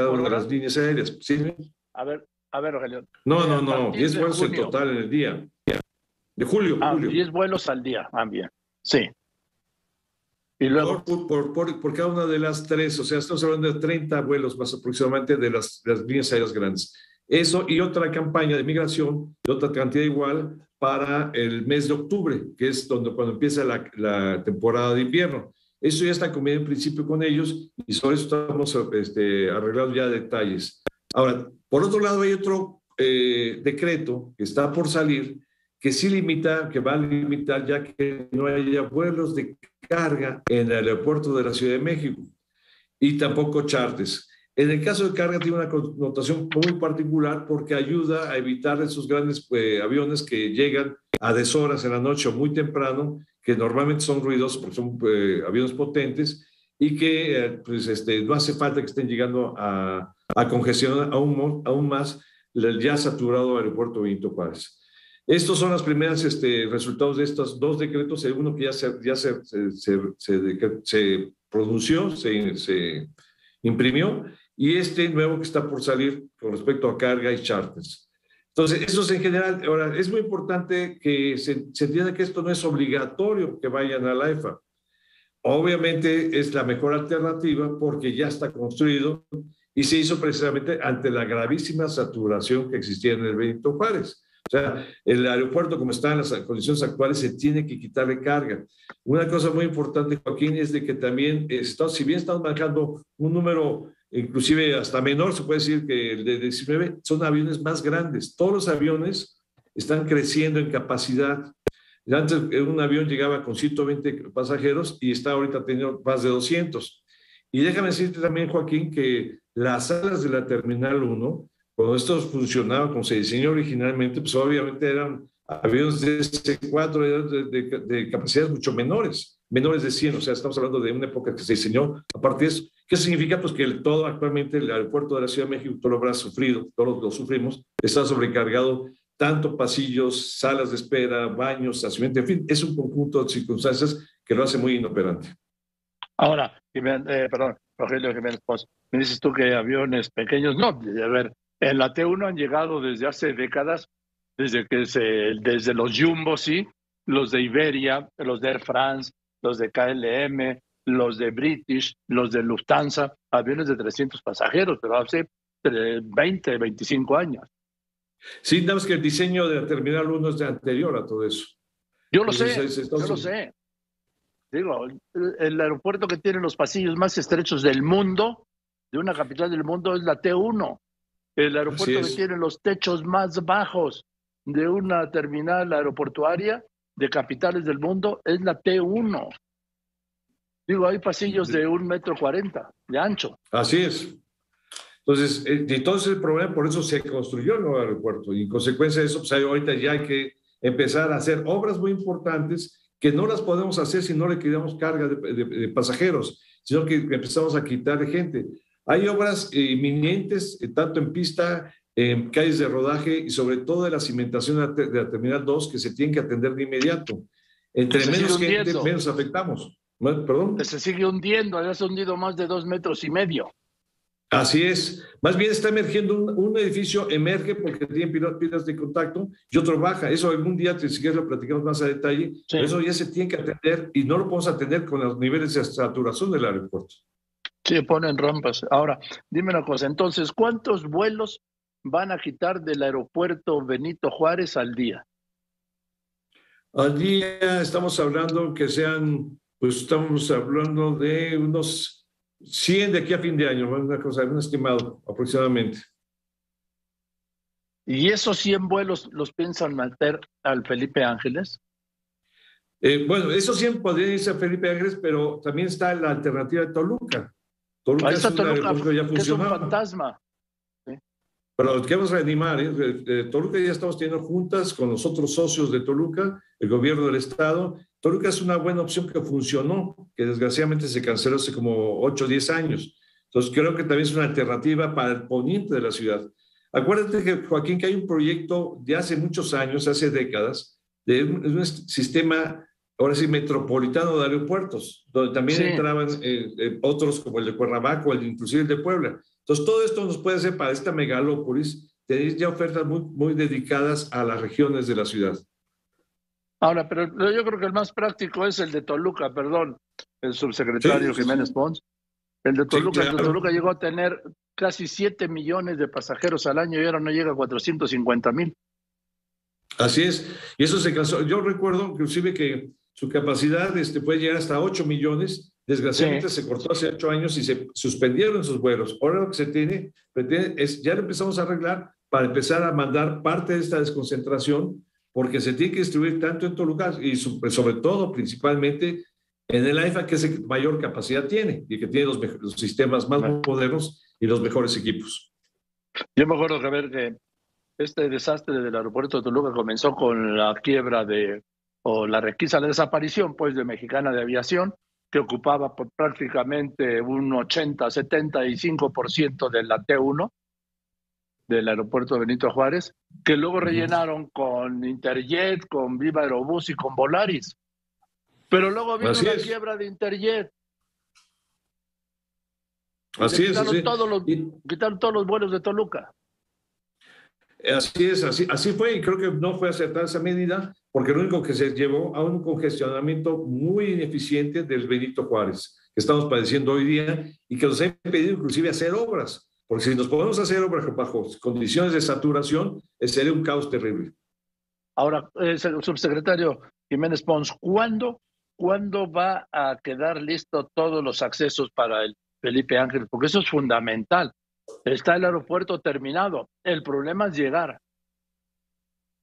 una de las líneas aéreas. ¿Sí? A ver, Rogelio. No, 10 vuelos en total en el día. De julio. 10 vuelos al día, bien. Sí. Y luego por cada una de las 3, o sea, estamos hablando de 30 vuelos más aproximadamente de las líneas aéreas grandes. Eso y otra campaña de migración de otra cantidad igual para el mes de octubre, que es cuando empieza la temporada de invierno. Eso ya está convenido en principio con ellos y sobre eso estamos arreglando ya detalles. Ahora, por otro lado, hay otro decreto que está por salir que sí va a limitar ya que no haya vuelos de carga en el aeropuerto de la Ciudad de México y tampoco charters. En el caso de carga tiene una connotación muy particular porque ayuda a evitar esos grandes aviones que llegan a deshoras en la noche o muy temprano, que normalmente son ruidosos porque son aviones potentes y que no hace falta que estén llegando a congestionar aún más el ya saturado aeropuerto Benito Juárez. Estos son los primeros resultados de estos 2 decretos, uno que ya se pronunció, se imprimió, y este nuevo que está por salir con respecto a carga y charters. Entonces, eso es en general. Ahora, es muy importante que se entienda que esto no es obligatorio que vayan a la EFA. Obviamente es la mejor alternativa porque ya está construido y se hizo precisamente ante la gravísima saturación que existía en el Benito Juárez. O sea, el aeropuerto, como está en las condiciones actuales, se tiene que quitarle carga. Una cosa muy importante, Joaquín, es de que también, si bien estamos manejando un número inclusive hasta menor, se puede decir que el de 19, son aviones más grandes. Todos los aviones están creciendo en capacidad. Antes un avión llegaba con 120 pasajeros y está ahorita teniendo más de 200. Y déjame decirte también, Joaquín, que las salas de la Terminal 1, cuando esto funcionaba como se diseñó originalmente, pues obviamente eran aviones de C4 de capacidades mucho menores de 100, o sea, estamos hablando de una época que se diseñó a partir de eso. ¿Qué significa? Pues que todo actualmente el aeropuerto de la Ciudad de México, todo lo habrá sufrido, todos lo sufrimos, está sobrecargado, tanto pasillos, salas de espera, baños, estacionamiento, en fin, es un conjunto de circunstancias que lo hace muy inoperante. Ahora, Rogelio Jiménez Pons, me dices tú que aviones pequeños, no, a ver, en la T1 han llegado desde hace décadas, desde los Jumbo, sí, los de Iberia, los de Air France, los de KLM, los de British, los de Lufthansa, aviones de 300 pasajeros, pero hace 20, 25 años. Sí, nada más que el diseño de la Terminal 1 es de anterior a todo eso. Yo lo sé. Digo, el aeropuerto que tiene los pasillos más estrechos del mundo, de una capital del mundo, es la T1. El aeropuerto que tiene los techos más bajos de una terminal aeroportuaria de capitales del mundo es la T1. Digo, hay pasillos de 1,40 m de ancho. Así es. Entonces, el problema, por eso se construyó el nuevo aeropuerto. Y en consecuencia de eso, pues ahorita ya hay que empezar a hacer obras muy importantes que no las podemos hacer si no le quitamos carga de pasajeros, sino que empezamos a quitarle gente. Hay obras inminentes, tanto en pista, en calles de rodaje y sobre todo de la cimentación de la Terminal 2 que se tienen que atender de inmediato. Entre menos gente, menos afectamos. ¿Perdón? Que se sigue hundiendo, ya se ha hundido más de 2,5 metros. Así es. Más bien está emergiendo un edificio, emerge porque tiene pilas de contacto y otro baja. Eso algún día, si quieres, lo platicamos más a detalle. Sí. Eso ya se tiene que atender y no lo podemos atender con los niveles de saturación del aeropuerto. Sí, ponen rampas. Ahora, dime una cosa. Entonces, ¿cuántos vuelos van a quitar del aeropuerto Benito Juárez al día? Al día estamos hablando que sean, pues estamos hablando de unos 100 de aquí a fin de año, una cosa, un estimado aproximadamente. ¿Y esos 100 vuelos los piensan meter al Felipe Ángeles? Bueno, esos 100 podrían irse a Felipe Ángeles, pero también está la alternativa de Toluca. Toluca Ahí está es un Toluca, aeropuerto que ya que es un funcionaba. fantasma. Pero lo queremos reanimar. Toluca ya estamos teniendo juntas con los otros socios de Toluca, el gobierno del estado. Toluca es una buena opción que funcionó, que desgraciadamente se canceló hace como 8 o 10 años. Entonces creo que también es una alternativa para el poniente de la ciudad. Acuérdate, que, Joaquín, que hay un proyecto de hace muchos años, hace décadas, de un sistema, ahora sí, metropolitano de aeropuertos, donde también entraban otros como el de Cuernavaca o inclusive el de Puebla. Entonces, todo esto nos puede hacer para esta megalópolis tener ya ofertas muy, muy dedicadas a las regiones de la ciudad. Ahora, pero yo creo que el más práctico es el de Toluca, perdón, el subsecretario Jiménez Pons. El de Toluca, claro. El de Toluca llegó a tener casi 7 millones de pasajeros al año y ahora no llega a 450,000. Así es, y eso se cansó. Yo recuerdo inclusive que su capacidad puede llegar hasta 8 millones. Desgraciadamente se cortó hace 8 años y se suspendieron sus vuelos. Ahora lo que se pretende es, ya lo empezamos a arreglar para empezar a mandar parte de esta desconcentración, porque se tiene que distribuir tanto en Toluca y sobre todo, principalmente, en el AIFA, que es el que mayor capacidad tiene y que tiene los sistemas más modernos y los mejores equipos. Yo me acuerdo que este desastre del aeropuerto de Toluca comenzó con la quiebra o la requisa, la desaparición, pues, de Mexicana de Aviación, que ocupaba prácticamente un 80-75% de la T1 del aeropuerto Benito Juárez, que luego rellenaron con Interjet, con Viva Aerobús y con Volaris. Pero luego vino la quiebra de Interjet. Así es. Quitaron todos los vuelos de Toluca. Así es, así fue, y creo que no fue acertada esa medida, porque lo único que se llevó a un congestionamiento muy ineficiente del Benito Juárez, que estamos padeciendo hoy día, y que nos ha impedido inclusive hacer obras, porque si nos podemos hacer obras bajo condiciones de saturación, sería un caos terrible. Ahora, subsecretario Jiménez Pons, ¿cuándo va a quedar listo todos los accesos para el Felipe Ángeles? Porque eso es fundamental. Está el aeropuerto terminado. El problema es llegar.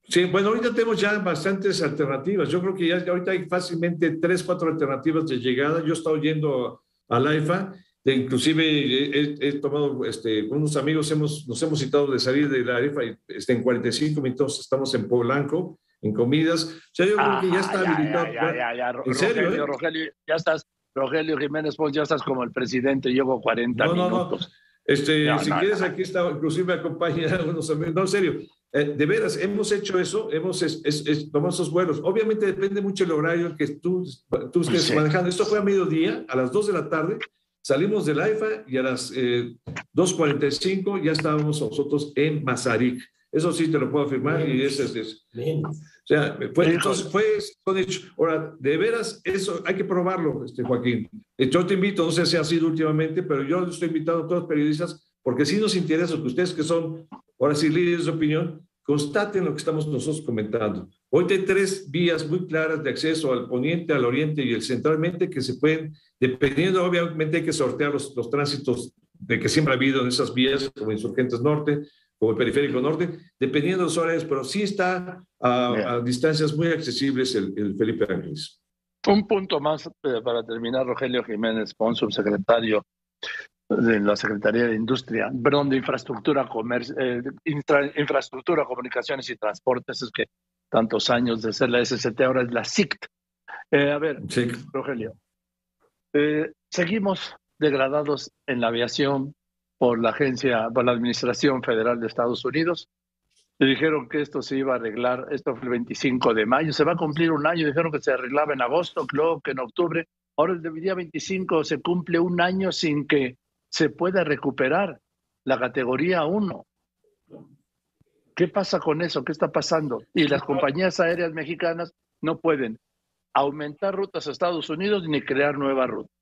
Sí, bueno, ahorita tenemos ya bastantes alternativas. Yo creo que ya ahorita hay fácilmente 3, 4 alternativas de llegada. Yo he estado yendo al AIFA, inclusive he tomado, con unos amigos nos hemos citado de salir de la AIFA en 45 minutos estamos en Polanco, en comidas. O sea, yo creo que ya está habilitado. ¿En serio? Rogelio, ya estás, Rogelio Jiménez Pons, ya estás como el presidente, llevo 40 minutos. Si quieres, aquí está, inclusive me acompañan unos amigos. No, en serio, de veras, hemos hecho eso, tomado esos vuelos. Obviamente depende mucho el horario que tú estés manejando. Esto fue a mediodía, a las 2 de la tarde, salimos del AIFA y a las 2:45 ya estábamos nosotros en Mazarik. Eso sí te lo puedo afirmar y ese es. O sea, son hechos. Ahora, de veras, eso hay que probarlo, Joaquín. Yo te invito, no sé si ha sido últimamente, pero yo estoy invitando a todos los periodistas, porque sí nos interesa que ustedes, que son, ahora sí, líderes de opinión, constaten lo que estamos nosotros comentando. Hoy hay 3 vías muy claras de acceso al poniente, al oriente y el centralmente, que se pueden, dependiendo, obviamente hay que sortear los tránsitos de que siempre ha habido en esas vías, como Insurgentes Norte, como el Periférico Norte, dependiendo de los horarios, pero sí está a distancias muy accesibles el Felipe Ángeles. Un punto más para terminar, Rogelio Jiménez Pons, subsecretario de la Secretaría de Industria, perdón, de Infraestructura, Infraestructura, Comunicaciones y Transportes, es que tantos años de ser la SCT, ahora es la SICT. Rogelio, seguimos degradados en la aviación por la Administración Federal de Estados Unidos. Le dijeron que esto se iba a arreglar, esto fue el 25 de mayo, se va a cumplir un año, dijeron que se arreglaba en agosto, luego que en octubre, ahora el día 25 se cumple un año sin que se pueda recuperar la categoría 1. ¿Qué pasa con eso? ¿Qué está pasando? Y las compañías aéreas mexicanas no pueden aumentar rutas a Estados Unidos ni crear nuevas rutas.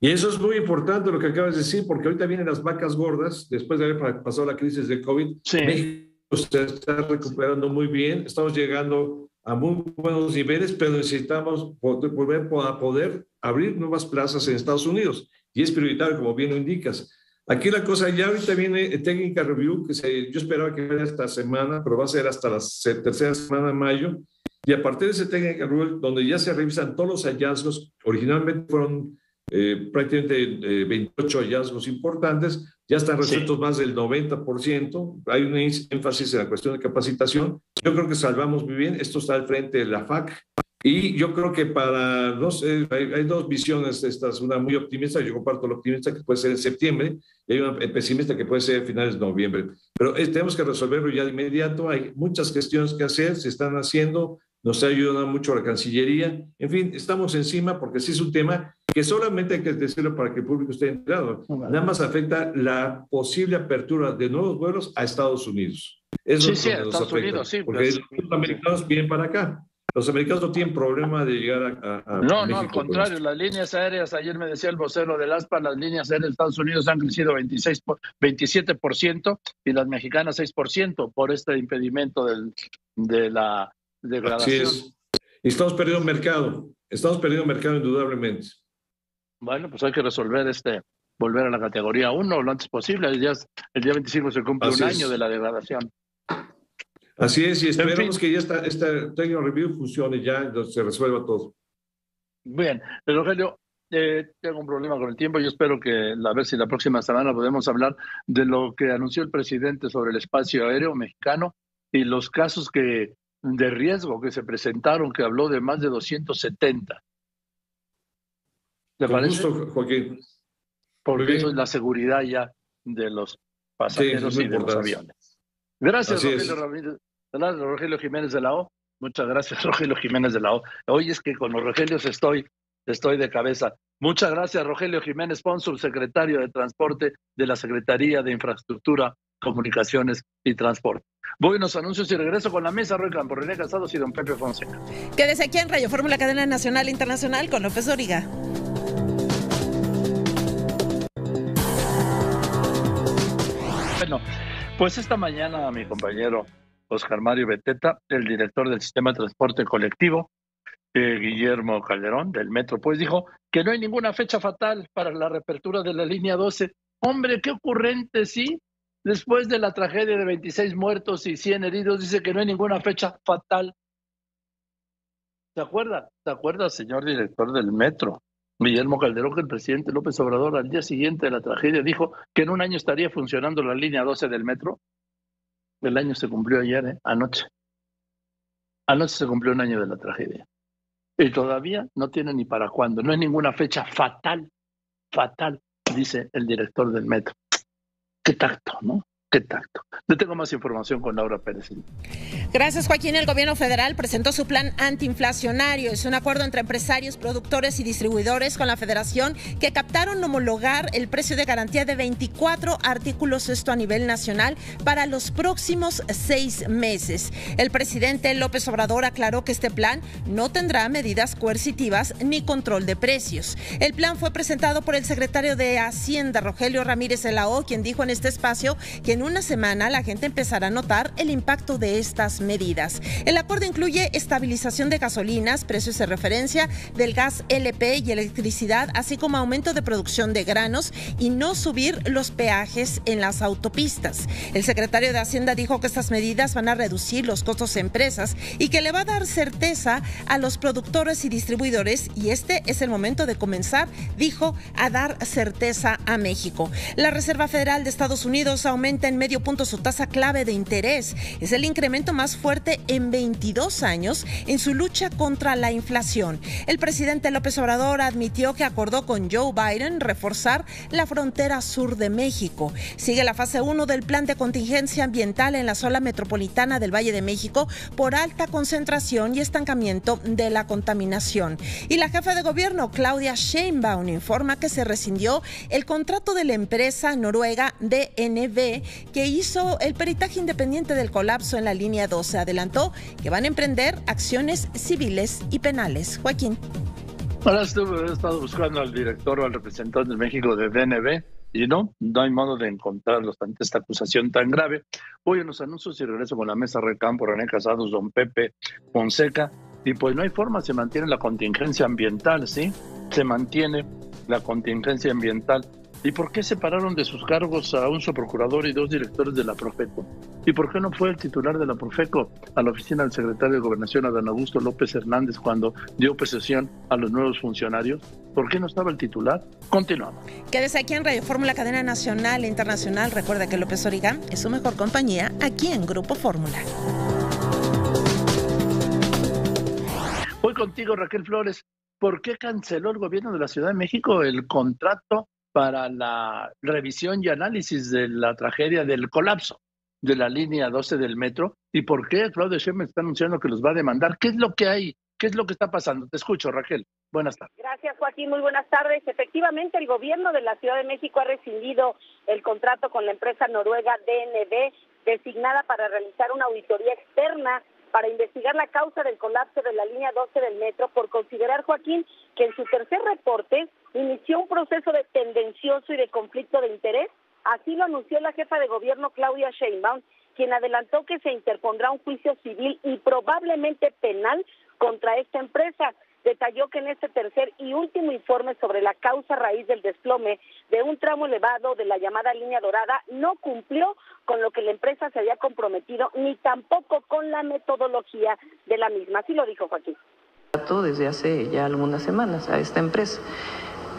Y eso es muy importante lo que acabas de decir, porque ahorita vienen las vacas gordas, después de haber pasado la crisis de COVID. México se está recuperando muy bien, estamos llegando a muy buenos niveles, pero necesitamos volver a poder abrir nuevas plazas en Estados Unidos, y es prioritario, como bien lo indicas. Aquí la cosa, ya ahorita viene Técnica Review, yo esperaba que fuera esta semana, pero va a ser hasta la tercera semana de mayo, y a partir de ese Técnica Review, donde ya se revisan todos los hallazgos, originalmente fueron prácticamente 28 hallazgos importantes, ya están resueltos más del 90%, hay un énfasis en la cuestión de capacitación. Yo creo que salvamos muy bien, esto está al frente de la FAC, y yo creo que hay dos visiones, una muy optimista, yo comparto la optimista que puede ser en septiembre, y hay una pesimista que puede ser a finales de noviembre, pero tenemos que resolverlo ya de inmediato, hay muchas cuestiones que hacer, se están haciendo, nos ha ayudado mucho la Cancillería, en fin, estamos encima porque sí es un tema que solamente hay que decirlo para que el público esté enterado, nada más afecta la posible apertura de nuevos vuelos a Estados Unidos. Eso sí, a Estados Unidos, sí. Porque los americanos vienen para acá. Los americanos no tienen problema de llegar a No, México, al contrario, las líneas aéreas, ayer me decía el vocero del ASPA, las líneas aéreas de Estados Unidos han crecido 27% y las mexicanas 6% por este impedimento de la degradación. Así es. Y estamos perdiendo mercado indudablemente. Bueno, pues hay que resolver volver a la categoría 1 lo antes posible. El día 25 se cumple un año de la degradación. Así es, y esperamos que ya esta Technical Review funcione ya, se resuelva todo. Bien, pero Rogelio, tengo un problema con el tiempo. Yo espero que a ver si la próxima semana podemos hablar de lo que anunció el presidente sobre el espacio aéreo mexicano y los casos de riesgo que se presentaron, que habló de más de 270. ¿Te parece? Con gusto, Joaquín. Porque eso es la seguridad ya de los pasajeros y de los aviones. Gracias, Rogelio Jiménez de la O. Muchas gracias, Rogelio Jiménez de la O. Hoy es que con los Rogelios estoy de cabeza. Muchas gracias, Rogelio Jiménez Pons, subsecretario de Transporte de la Secretaría de Infraestructura, Comunicaciones y Transporte. Voy a unos anuncios y regreso con la mesa. Roy Campo, René Casados y don Pepe Fonseca. Quédese aquí en Radio Fórmula, cadena nacional e internacional con López Dóriga. Bueno, pues esta mañana mi compañero Oscar Mario Beteta, el director del Sistema de Transporte Colectivo, Guillermo Calderón, del Metro, pues dijo que no hay ninguna fecha fatal para la reapertura de la línea 12. Hombre, qué ocurrente, ¿sí? Después de la tragedia de 26 muertos y 100 heridos, dice que no hay ninguna fecha fatal. ¿Se acuerda, señor director del Metro? Guillermo Calderón, que el presidente López Obrador al día siguiente de la tragedia dijo que en un año estaría funcionando la línea 12 del Metro. El año se cumplió ayer, anoche. Anoche se cumplió un año de la tragedia. Y todavía no tiene ni para cuándo. No hay ninguna fecha fatal, dice el director del Metro. Qué tacto, ¿no? Qué tacto. Yo tengo más información con Laura Pérez. Gracias, Joaquín. El gobierno federal presentó su plan antiinflacionario. Es un acuerdo entre empresarios, productores y distribuidores con la federación que captaron homologar el precio de garantía de 24 artículos, esto a nivel nacional, para los próximos 6 meses. El presidente López Obrador aclaró que este plan no tendrá medidas coercitivas ni control de precios. El plan fue presentado por el secretario de Hacienda, Rogelio Ramírez de la O, quien dijo en este espacio que en una semana la gente empezará a notar el impacto de estas medidas. El acuerdo incluye estabilización de gasolinas, precios de referencia del gas LP y electricidad, así como aumento de producción de granos y no subir los peajes en las autopistas. El secretario de Hacienda dijo que estas medidas van a reducir los costos a empresas y que le va a dar certeza a los productores y distribuidores, y este es el momento de comenzar, dijo, a dar certeza a México. La Reserva Federal de Estados Unidos aumenta en medio punto su tasa clave de interés. Es el incremento más fuerte en 22 años en su lucha contra la inflación. El presidente López Obrador admitió que acordó con Joe Biden reforzar la frontera sur de México. Sigue la fase 1 del plan de contingencia ambiental en la zona metropolitana del Valle de México por alta concentración y estancamiento de la contaminación. Y la jefa de gobierno, Claudia Sheinbaum, informa que se rescindió el contrato de la empresa noruega DNV que hizo el peritaje independiente del colapso en la línea 12. Adelantó que van a emprender acciones civiles y penales. Joaquín. Ahora he estado buscando al director o al representante de México de DNV y no hay modo de encontrarlos ante esta acusación tan grave. Voy a unos anuncios y regreso con la mesa Recampo, René Casados, don Pepe Fonseca. Y pues no hay forma, se mantiene la contingencia ambiental, ¿sí? Se mantiene la contingencia ambiental ¿Y por qué separaron de sus cargos a un subprocurador y 2 directores de la Profeco? ¿Y por qué no fue el titular de la Profeco a la oficina del secretario de Gobernación, Adán Augusto López Hernández, cuando dio posesión a los nuevos funcionarios? ¿Por qué no estaba el titular? Continuamos. Quédese aquí en Radio Fórmula, cadena nacional e internacional. Recuerda que López Dóriga es su mejor compañía aquí en Grupo Fórmula. Voy contigo, Raquel Flores. ¿Por qué canceló el gobierno de la Ciudad de México el contrato para la revisión y análisis de la tragedia del colapso de la línea 12 del metro? ¿Y por qué Claudia Sheinbaum está anunciando que los va a demandar? ¿Qué es lo que hay? ¿Qué es lo que está pasando? Te escucho, Raquel. Buenas tardes. Gracias, Joaquín. Muy buenas tardes. Efectivamente, el gobierno de la Ciudad de México ha rescindido el contrato con la empresa noruega DNB, designada para realizar una auditoría externa para investigar la causa del colapso de la línea 12 del metro, por considerar, Joaquín, que en su tercer reporte inició un proceso de tendencioso y de conflicto de interés. Así lo anunció la jefa de gobierno, Claudia Sheinbaum, quien adelantó que se interpondrá un juicio civil y probablemente penal contra esta empresa. Detalló que en este tercer y último informe sobre la causa raíz del desplome de un tramo elevado de la llamada línea dorada no cumplió con lo que la empresa se había comprometido, ni tampoco con la metodología de la misma. Así lo dijo Joaquín. Desde hace ya algunas semanas a esta empresa.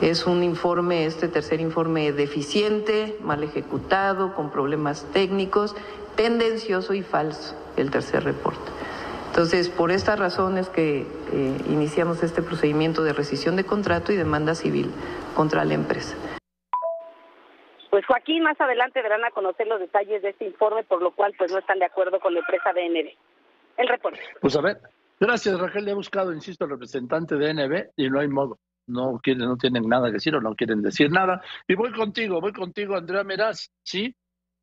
Es un informe, este tercer informe, deficiente, mal ejecutado, con problemas técnicos, tendencioso y falso, el tercer reporte. Entonces, por estas razones que iniciamos este procedimiento de rescisión de contrato y demanda civil contra la empresa. Pues Joaquín, más adelante darán a conocer los detalles de este informe, por lo cual pues no están de acuerdo con la empresa DNB. El reporte. Pues a ver, gracias, Raquel. Le he buscado, insisto, al representante de DNB y no hay modo. No tienen nada que decir o no quieren decir nada. Y voy contigo, Andrea Meraz, ¿sí?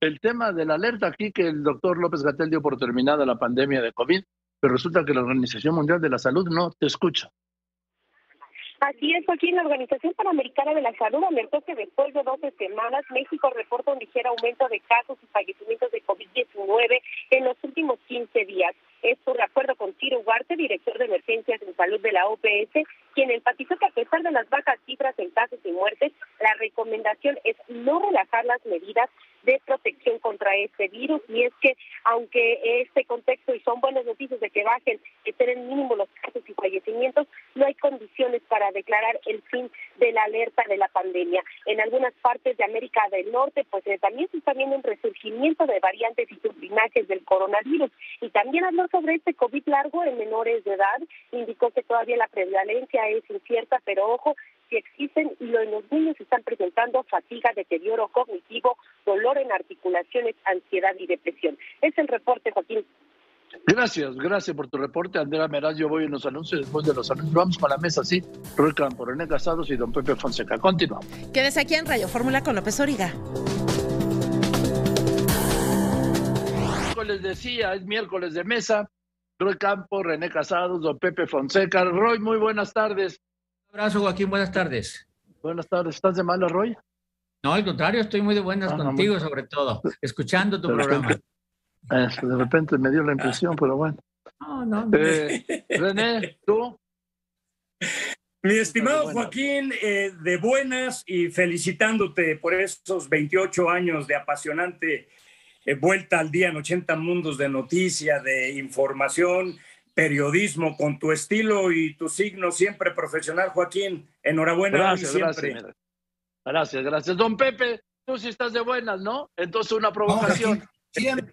El tema de la alerta aquí que el doctor López-Gatell dio por terminada la pandemia de COVID, pero resulta que la Organización Mundial de la Salud no te escucha. Así es, Joaquín. La Organización Panamericana de la Salud alertó que después de 12 semanas, México reporta un ligero aumento de casos y fallecimientos de COVID-19 en los últimos 15 días. Esto de acuerdo con Ciro Ugarte, director de emergencias en salud de la OPS, quien enfatizó que a pesar de las bajas cifras en casos y muertes, la recomendación es no relajar las medidas de protección contra este virus. Y es que, aunque este contexto, y son buenas noticias de que bajen, estén en mínimo los casos y fallecimientos, no hay condiciones para declarar el fin de la alerta de la pandemia. En algunas partes de América del Norte, pues también se está viendo un resurgimiento de variantes y sublinajes del coronavirus. Y también habló sobre este COVID largo en menores de edad. Indicó que todavía la prevalencia es incierta, pero ojo, si existen y en los niños se están presentando fatiga, deterioro cognitivo, dolor en articulaciones, ansiedad y depresión. Es el reporte, Joaquín. Gracias por tu reporte, Andrea Meraz. Yo voy en los anuncios, después de los anuncios vamos con la mesa, sí. Roy Campo, René Casados y don Pepe Fonseca. Continuamos. Quédese aquí en Radio Fórmula con López Dóriga. Les decía, es miércoles de mesa. Roy Campo, René Casados, don Pepe Fonseca. Roy, muy buenas tardes. Un abrazo, Joaquín, buenas tardes. Buenas tardes, ¿estás de malas, Roy? No, al contrario, estoy muy de buenas contigo, sobre todo, escuchando tu programa. De repente me dio la impresión, pero bueno. No. René, ¿tú? Mi estimado Joaquín, de buenas y felicitándote por esos 28 años de apasionante vuelta al día en 80 mundos de noticia, de información, periodismo, con tu estilo y tu signo siempre profesional, Joaquín. Enhorabuena. Gracias. Don Pepe, tú sí estás de buenas, ¿no? Entonces una provocación.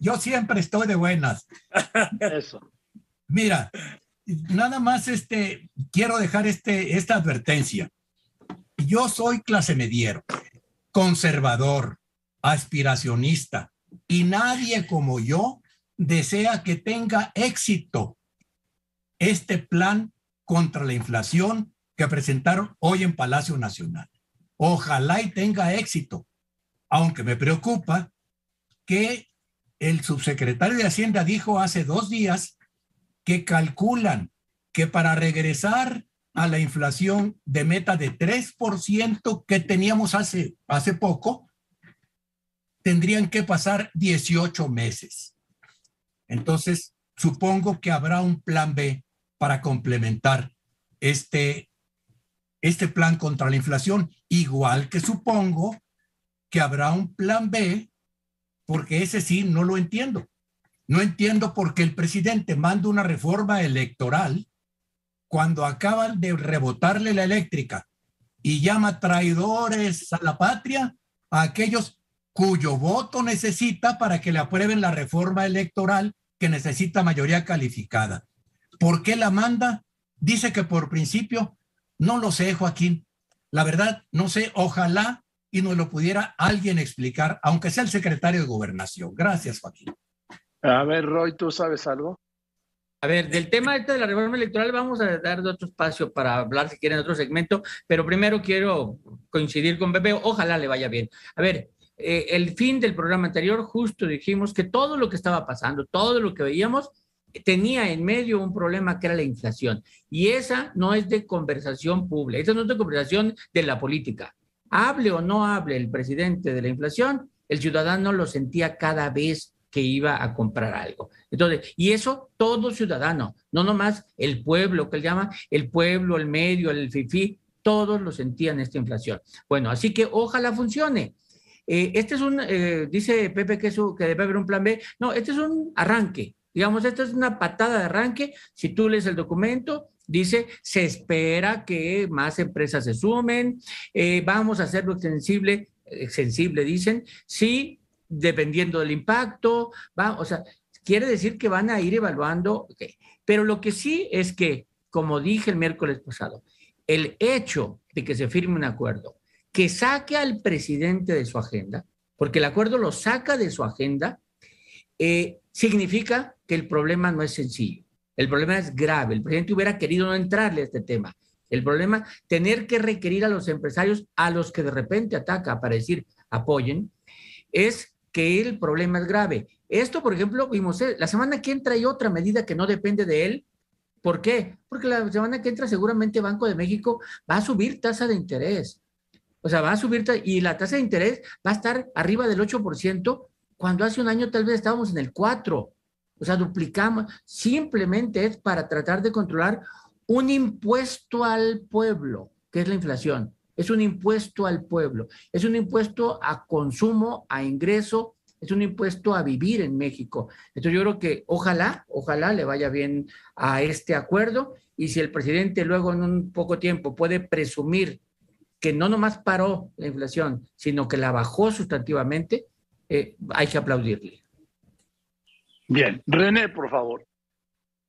Yo siempre estoy de buenas. Eso. Mira, nada más quiero dejar esta advertencia. Yo soy clase mediero, conservador, aspiracionista, y nadie como yo desea que tenga éxito este plan contra la inflación que presentaron hoy en Palacio Nacional. Ojalá y tenga éxito, aunque me preocupa que el subsecretario de Hacienda dijo hace 2 días que calculan que para regresar a la inflación de meta de 3% que teníamos hace poco, tendrían que pasar 18 meses. Entonces, supongo que habrá un plan B para complementar este plan contra la inflación, igual que supongo que habrá un plan B, porque ese sí no lo entiendo. No entiendo por qué el presidente manda una reforma electoral cuando acaban de rebotarle la eléctrica y llama traidores a la patria a aquellos cuyo voto necesita para que le aprueben la reforma electoral que necesita mayoría calificada. ¿Por qué la manda? Dice que por principio. No lo sé, Joaquín. La verdad, no sé. Ojalá y nos lo pudiera alguien explicar, aunque sea el secretario de Gobernación. Gracias, Joaquín. A ver, Roy, ¿tú sabes algo? A ver, del tema de la reforma electoral vamos a dar otro espacio para hablar, si quieren, en otro segmento, pero primero quiero coincidir con Pepe, ojalá le vaya bien. A ver, el fin del programa anterior justo dijimos que todo lo que estaba pasando, todo lo que veíamos, tenía en medio un problema que era la inflación, y esa no es de conversación pública, esa no es de conversación de la política. Hable o no hable el presidente de la inflación, el ciudadano lo sentía cada vez que iba a comprar algo. Entonces, y eso todo ciudadano, no nomás el pueblo, que él llama el pueblo, el medio, el fifí, todos lo sentían esta inflación. Bueno, así que ojalá funcione. Este es dice Pepe que debe haber un plan B. No, este es un arranque. Digamos, esta es una patada de arranque. Si tú lees el documento, dice, se espera que más empresas se sumen, vamos a hacerlo extensible, dicen, sí, dependiendo del impacto, o sea, quiere decir que van a ir evaluando, okay. Pero lo que sí es que, como dije el miércoles pasado, el hecho de que se firme un acuerdo que saque al presidente de su agenda, porque el acuerdo lo saca de su agenda, significa que el problema no es sencillo, el problema es grave. El presidente hubiera querido no entrarle a este tema. El problema, tener que requerir a los empresarios, a los que de repente ataca para decir apoyen, es que el problema es grave. Esto, por ejemplo, vimos, la semana que entra hay otra medida que no depende de él. ¿Por qué? Porque la semana que entra seguramente Banco de México va a subir tasa de interés. O sea, va a subir, y la tasa de interés va a estar arriba del 8%, cuando hace un año tal vez estábamos en el 4%. O sea, duplicamos. Simplemente es para tratar de controlar un impuesto al pueblo, que es la inflación. Es un impuesto al pueblo, es un impuesto a consumo, a ingreso, es un impuesto a vivir en México. Entonces yo creo que ojalá le vaya bien a este acuerdo, y si el presidente luego en un poco tiempo puede presumir que no nomás paró la inflación, sino que la bajó sustantivamente, hay que aplaudirle. Bien, René, por favor.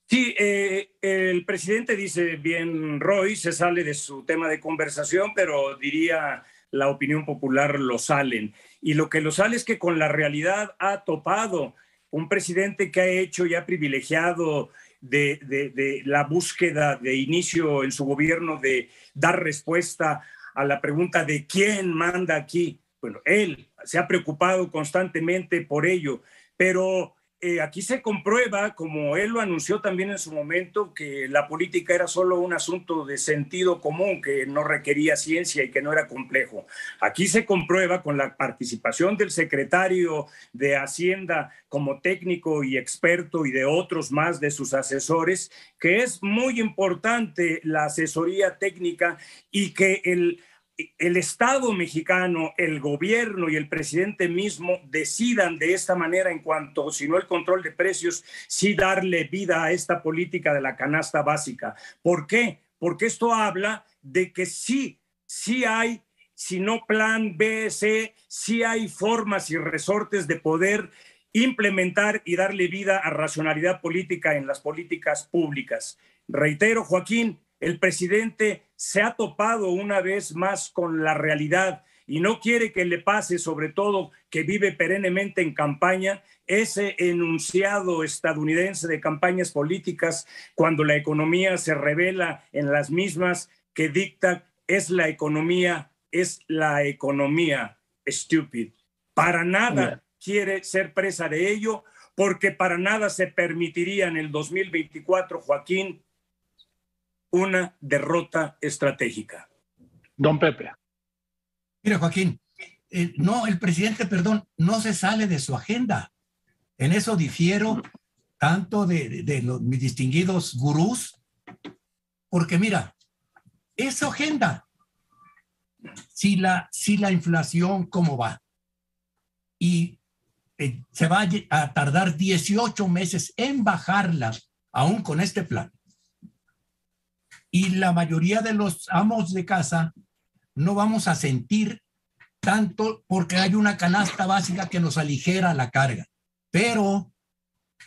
Sí, el presidente dice bien, Roy, se sale de su tema de conversación, pero diría la opinión popular lo salen. Y lo que lo sale es que con la realidad ha topado un presidente que ha hecho y ha privilegiado de la búsqueda de inicio en su gobierno de dar respuesta a la pregunta de quién manda aquí. Bueno, él se ha preocupado constantemente por ello, pero aquí se comprueba, como él lo anunció también en su momento, que la política era solo un asunto de sentido común, que no requería ciencia y que no era complejo. Aquí se comprueba con la participación del secretario de Hacienda como técnico y experto y de otros más de sus asesores, que es muy importante la asesoría técnica y que el Estado mexicano, el gobierno y el presidente mismo decidan de esta manera en cuanto, si no el control de precios, sí darle vida a esta política de la canasta básica. ¿Por qué? Porque esto habla de que sí hay, si no plan B, C, sí hay formas y resortes de poder implementar y darle vida a racionalidad política en las políticas públicas. Reitero, Joaquín, el presidente se ha topado una vez más con la realidad y no quiere que le pase, sobre todo que vive perennemente en campaña, ese enunciado estadounidense de campañas políticas cuando la economía se revela en las mismas, que dicta es la economía stupid. Para nada quiere ser presa de ello, porque para nada se permitiría en el 2024, Joaquín, una derrota estratégica. Don Pepe. Mira, Joaquín, el presidente, no se sale de su agenda. En eso difiero tanto de mis distinguidos gurús, porque mira, es su agenda. Si la inflación, ¿cómo va? y se va a tardar 18 meses en bajarla, aún con este plan. Y la mayoría de los amos de casa no vamos a sentir tanto porque hay una canasta básica que nos aligera la carga. Pero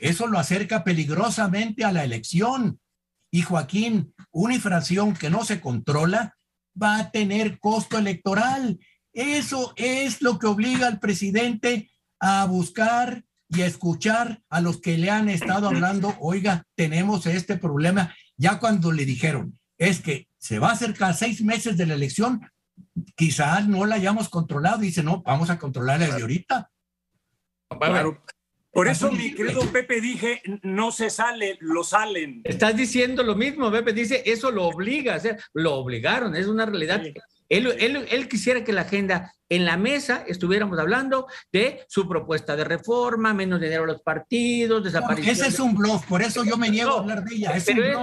eso lo acerca peligrosamente a la elección. Y Joaquín, una infracción que no se controla va a tener costo electoral. Eso es lo que obliga al presidente a buscar y a escuchar a los que le han estado hablando, oiga, tenemos este problema. Ya cuando le dijeron, es que se va a acercar 6 meses de la elección, quizás no la hayamos controlado. Dice, no, vamos a controlarla desde ahorita. Claro. Por eso, mi querido Pepe, dije, no se sale, lo salen. Estás diciendo lo mismo, Pepe, dice, eso lo obliga a hacer, lo obligaron, es una realidad. Sí. Él quisiera que la agenda en la mesa estuviéramos hablando de su propuesta de reforma, menos dinero a los partidos, desaparición. Ese es un bluff, por eso yo me niego a hablar de ella. Pero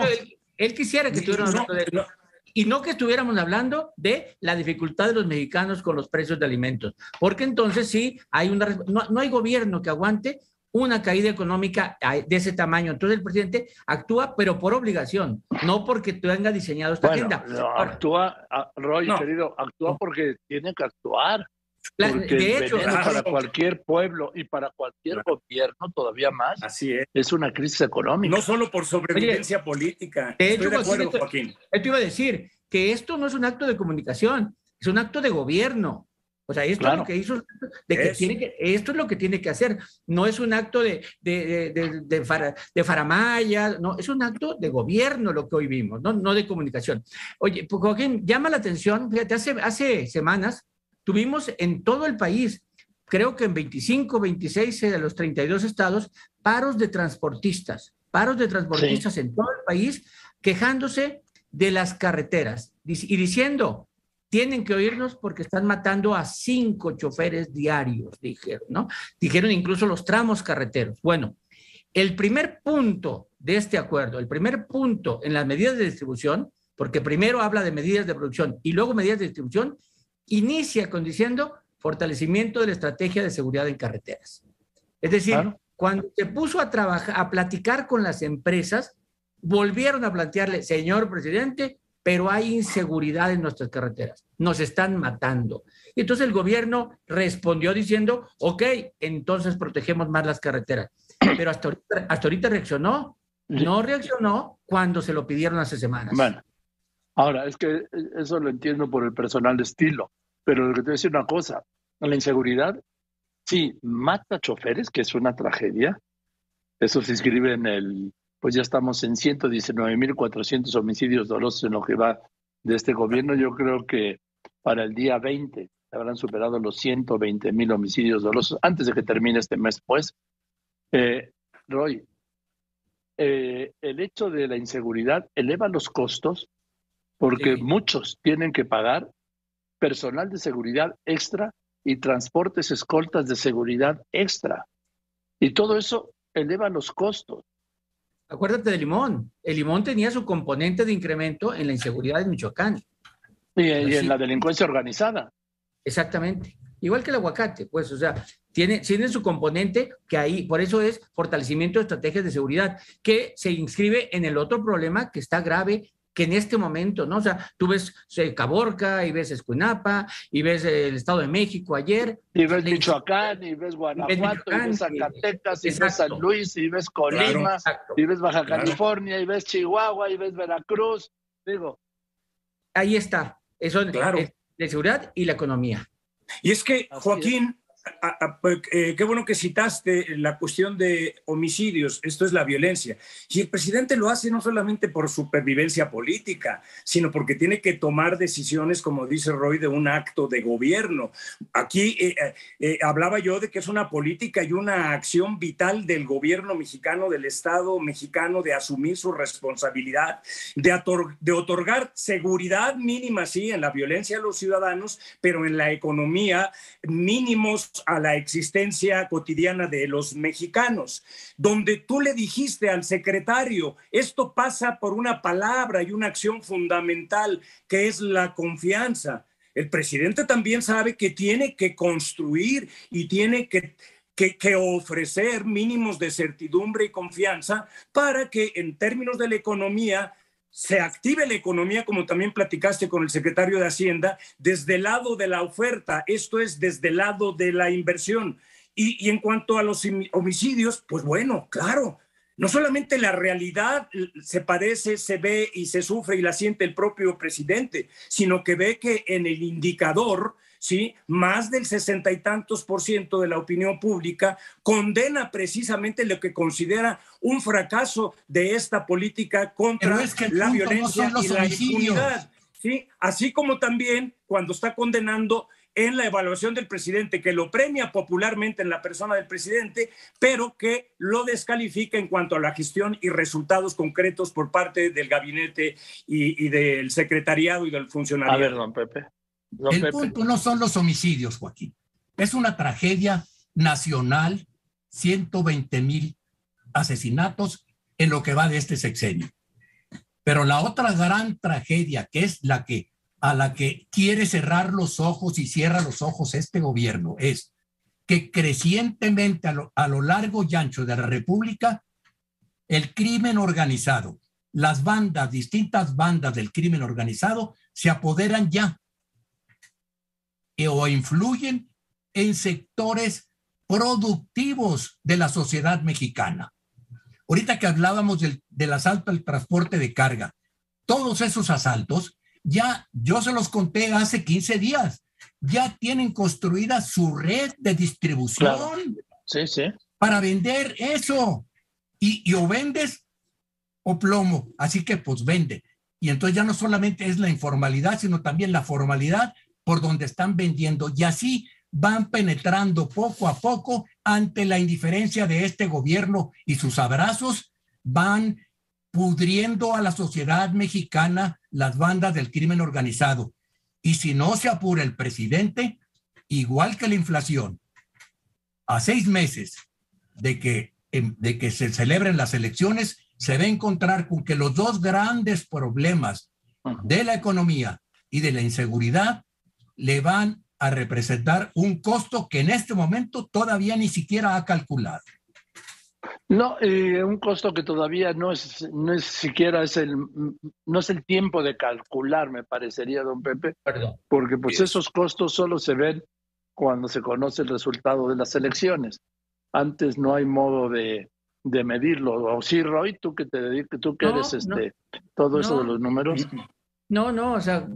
él quisiera que estuviéramos hablando de eso. Y no que estuviéramos hablando de la dificultad de los mexicanos con los precios de alimentos. Porque entonces sí, no hay gobierno que aguante una caída económica de ese tamaño. Entonces el presidente actúa, pero por obligación, no porque tenga diseñado esta agenda. Actúa, Roy, querido, actúa porque tiene que actuar. Porque de hecho, para cualquier pueblo y para cualquier gobierno, todavía más, así es una crisis económica. No solo por sobrevivencia política. Estoy de acuerdo, Joaquín. Esto iba a decir que esto no es un acto de comunicación, es un acto de gobierno. O sea, esto es lo que hizo, esto es lo que tiene que hacer. No es un acto de faramaya, no, es un acto de gobierno lo que hoy vimos, no de comunicación. Oye, pues, Joaquín, llama la atención, fíjate, hace semanas tuvimos en todo el país, creo que en 25, 26 de los 32 estados, paros de transportistas sí, en todo el país, quejándose de las carreteras y diciendo, tienen que oírnos porque están matando a 5 choferes diarios, dijeron, ¿no? Dijeron incluso los tramos carreteros. Bueno, el primer punto de este acuerdo, el primer punto en las medidas de distribución, porque primero habla de medidas de producción y luego medidas de distribución, inicia diciendo fortalecimiento de la estrategia de seguridad en carreteras. Es decir, cuando se puso a trabajar, a platicar con las empresas, volvieron a plantearle, señor presidente, pero hay inseguridad en nuestras carreteras, nos están matando. Y entonces el gobierno respondió diciendo, ok, entonces protegemos más las carreteras. Pero hasta ahorita reaccionó, no reaccionó cuando se lo pidieron hace semanas. Bueno, ahora, es que eso lo entiendo por el personal de estilo, pero lo que te voy a decir una cosa, la inseguridad, sí, mata choferes, que es una tragedia, eso se inscribe en el... pues ya estamos en 119,400 homicidios dolosos en lo que va de este gobierno. Yo creo que para el día 20 habrán superado los 120,000 homicidios dolosos antes de que termine este mes, pues. Roy, el hecho de la inseguridad eleva los costos porque muchos tienen que pagar personal de seguridad extra y transportes escoltas de seguridad extra. Y todo eso eleva los costos. Acuérdate de Limón. El Limón tenía su componente de incremento en la inseguridad en Michoacán. Y en la delincuencia organizada. Exactamente. Igual que el aguacate, pues, o sea, tiene su componente que ahí, por eso es fortalecimiento de estrategias de seguridad, que se inscribe en el otro problema que está grave, que en este momento, ¿no? O sea, tú ves Caborca, y ves Escuinapa, y ves el Estado de México ayer. Y ves Michoacán, y ves Guanajuato, y ves Zacatecas, y ves San Luis, y ves Colima, y ves Baja California, y ves Chihuahua, y ves Veracruz. Digo. Ahí está. Eso es la seguridad y la economía. Y es que, Joaquín, qué bueno que citaste la cuestión de homicidios, esto es la violencia. Y el presidente lo hace no solamente por supervivencia política, sino porque tiene que tomar decisiones, como dice Roy, de un acto de gobierno. Aquí hablaba yo de que es una política y una acción vital del gobierno mexicano, del Estado mexicano, de asumir su responsabilidad, de otorgar seguridad mínima, sí, en la violencia a los ciudadanos, pero en la economía mínimos a la existencia cotidiana de los mexicanos, donde tú le dijiste al secretario, esto pasa por una palabra y una acción fundamental que es la confianza. el presidente también sabe que tiene que construir y tiene que ofrecer mínimos de certidumbre y confianza para que en términos de la economía se active la economía, como también platicaste con el secretario de Hacienda, desde el lado de la oferta, esto es, desde el lado de la inversión. Y en cuanto a los homicidios, pues bueno, claro, no solamente la realidad se padece, se ve y se sufre y la siente el propio presidente, sino que ve que en el indicador, ¿sí?, más del 60 y tantos % de la opinión pública condena precisamente lo que considera un fracaso de esta política contra la violencia y la impunidad, ¿sí? Así como también cuando está condenando en la evaluación del presidente, que lo premia popularmente en la persona del presidente, pero que lo descalifica en cuanto a la gestión y resultados concretos por parte del gabinete y del secretariado y del funcionariado. A ver, don Pepe. El punto no son los homicidios, Joaquín. Es una tragedia nacional, 120,000 asesinatos en lo que va de este sexenio. Pero la otra gran tragedia, que es a la que quiere cerrar los ojos y cierra los ojos este gobierno, es que crecientemente a lo largo y ancho de la República, el crimen organizado, las bandas, distintas bandas del crimen organizado, se apoderan ya o influyen en sectores productivos de la sociedad mexicana. Ahorita que hablábamos del asalto al transporte de carga, todos esos asaltos, ya yo se los conté hace 15 días, ya tienen construida su red de distribución. Claro. Sí, sí. Para vender eso. Y o vendes o plomo. Así que pues vende. Y entonces ya no solamente es la informalidad, sino también la formalidad por donde están vendiendo. Y así van penetrando poco a poco ante la indiferencia de este gobierno y sus abrazos, van pudriendo a la sociedad mexicana las bandas del crimen organizado. Y si no se apura el presidente, igual que la inflación, a 6 meses de que se celebren las elecciones, se va a encontrar con que los dos grandes problemas de la economía y de la inseguridad le van a representar un costo que en este momento todavía ni siquiera ha calculado. No, un costo que todavía no es siquiera no es el tiempo de calcular, me parecería, don Pepe. Perdón. Porque pues esos costos solo se ven cuando se conoce el resultado de las elecciones. Antes no hay modo de medirlo. O sí, Roy, tú que te dedicas, tú que eres todo eso de los números. No, o sea,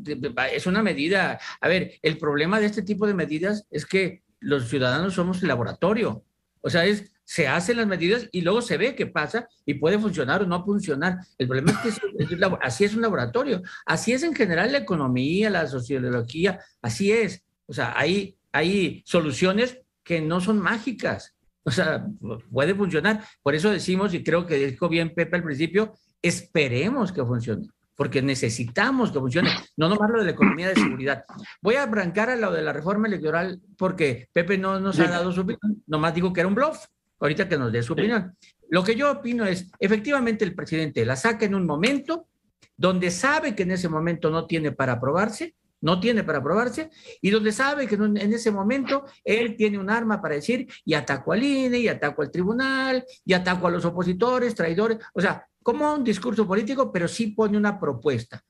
es una medida. A ver, el problema de este tipo de medidas es que los ciudadanos somos el laboratorio. O sea, se hacen las medidas y luego se ve qué pasa y puede funcionar o no funcionar. El problema es que así es un laboratorio. Así es en general la economía, la sociología, así es. O sea, hay soluciones que no son mágicas. O sea, puede funcionar. Por eso decimos, y creo que dijo bien Pepe al principio, esperemos que funcione, porque necesitamos que funcione, no nomás lo de la economía de seguridad. Voy a arrancar a lo de la reforma electoral porque Pepe no nos ha dado su opinión, nomás digo que era un bluff, ahorita que nos dé su opinión. Lo que yo opino es, efectivamente el presidente la saca en un momento donde sabe que en ese momento no tiene para aprobarse, y donde sabe que en ese momento él tiene un arma para decir, y ataco al INE, y ataco al tribunal, y ataco a los opositores, traidores, o sea, como un discurso político, pero sí pone una propuesta.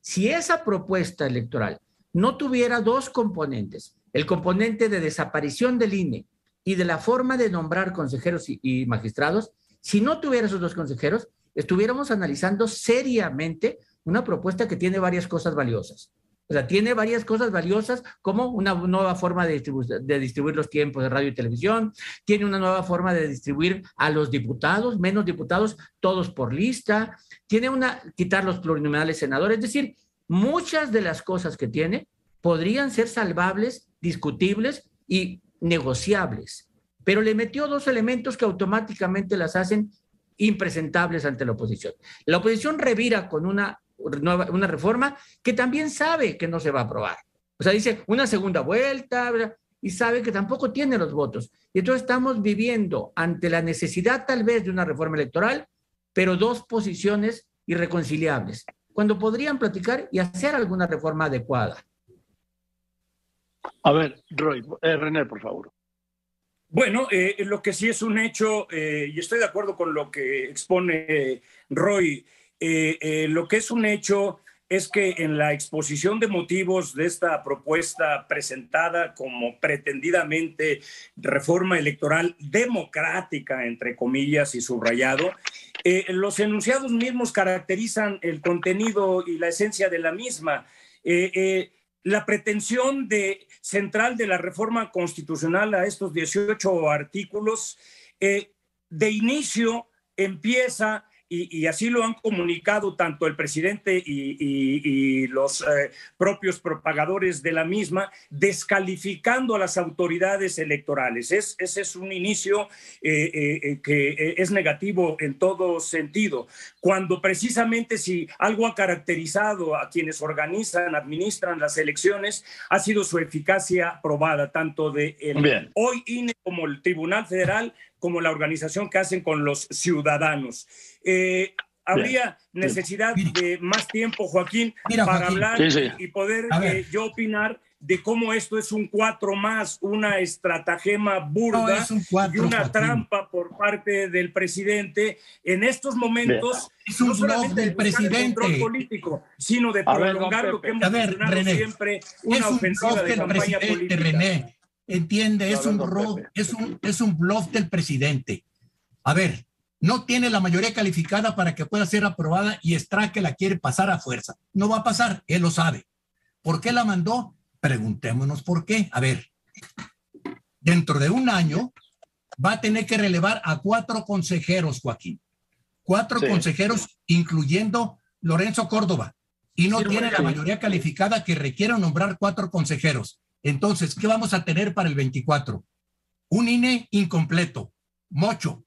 Si esa propuesta electoral no tuviera dos componentes, el componente de desaparición del INE y de la forma de nombrar consejeros y magistrados, si no tuviera esos dos consejeros, estuviéramos analizando seriamente una propuesta que tiene varias cosas valiosas. O sea, tiene varias cosas valiosas, como una nueva forma de distribuir los tiempos de radio y televisión, tiene una nueva forma de distribuir a los diputados, menos diputados, todos por lista, tiene quitar los plurinominales senadores, es decir, muchas de las cosas que tiene podrían ser salvables, discutibles y negociables, pero le metió dos elementos que automáticamente las hacen impresentables ante la oposición. La oposición revira con una reforma que también sabe que no se va a aprobar. O sea, dice una segunda vuelta y sabe que tampoco tiene los votos. Y entonces estamos viviendo ante la necesidad tal vez de una reforma electoral, pero dos posiciones irreconciliables, cuando podrían platicar y hacer alguna reforma adecuada. A ver, Roy, René, por favor. Bueno, lo que sí es un hecho, y estoy de acuerdo con lo que expone Roy, lo que es un hecho es que en la exposición de motivos de esta propuesta presentada como pretendidamente reforma electoral democrática, entre comillas y subrayado, los enunciados mismos caracterizan el contenido y la esencia de la misma. La pretensión central de la reforma constitucional a estos 18 artículos, de inicio empieza, y así lo han comunicado tanto el presidente y los propios propagadores de la misma, descalificando a las autoridades electorales. Ese es un inicio que es negativo en todo sentido. Cuando precisamente si algo ha caracterizado a quienes organizan, administran las elecciones, ha sido su eficacia probada, tanto de hoy INE como el Tribunal Federal, como la organización que hacen con los ciudadanos. Habría necesidad de más tiempo, Joaquín, para hablar y poder yo opinar de cómo esto es un 4+, una estratagema burda y una trampa por parte del presidente en estos momentos. Es un bluff del presidente. Control político, sino de prolongar lo que hemos mencionado René, siempre, una ofensiva de campaña política. René, entiende, es un bluff del presidente. A ver, no tiene la mayoría calificada para que pueda ser aprobada y Straque la quiere pasar a fuerza. No va a pasar, él lo sabe. ¿Por qué la mandó? Preguntémonos por qué. A ver, dentro de un año va a tener que relevar a 4 consejeros, Joaquín. 4 consejeros, incluyendo Lorenzo Córdoba. Y no tiene la mayoría calificada que requiera nombrar 4 consejeros. Entonces, ¿qué vamos a tener para el 24? Un INE incompleto, mocho,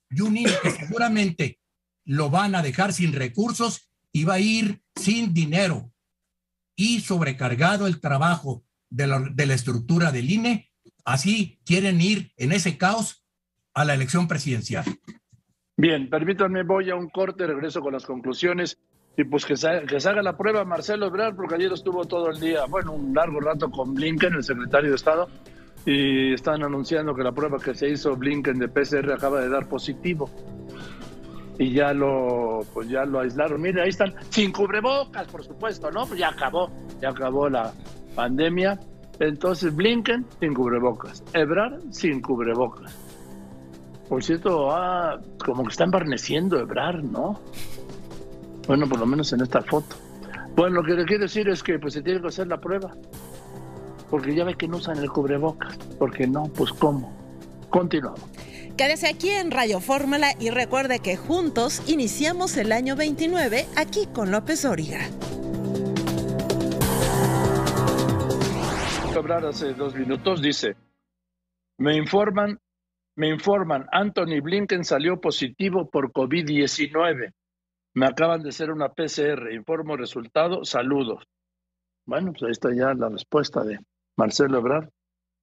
y un INE que seguramente lo van a dejar sin recursos y va a ir sin dinero y sobrecargado el trabajo de la estructura del INE. Así quieren ir en ese caos a la elección presidencial. Bien, permítanme, voy a un corte, regreso con las conclusiones. Y pues que se haga la prueba Marcelo Ebrard, porque ayer estuvo todo el día, bueno, un largo rato con Blinken, el secretario de Estado, y están anunciando que la prueba que se hizo Blinken de PCR acaba de dar positivo. Y ya lo aislaron. Mire, ahí están, sin cubrebocas, por supuesto, ¿no? Pues ya acabó la pandemia. Entonces Blinken sin cubrebocas, Ebrard sin cubrebocas. Por cierto, como que está embarneciendo Ebrard, ¿no? Bueno, por lo menos en esta foto. Bueno, lo que le quiero decir es que pues se tiene que hacer la prueba. Porque ya ve que no usan el cubrebocas. Porque no, pues ¿cómo? Continuamos. Quédese aquí en Radio Fórmula y recuerde que juntos iniciamos el año 29 aquí con López Dóriga. Hablar hace 2 minutos, dice, me informan, Anthony Blinken salió positivo por COVID-19. Me acaban de hacer una PCR, informo resultado, saludos. Bueno, pues ahí está ya la respuesta de Marcelo Ebrard.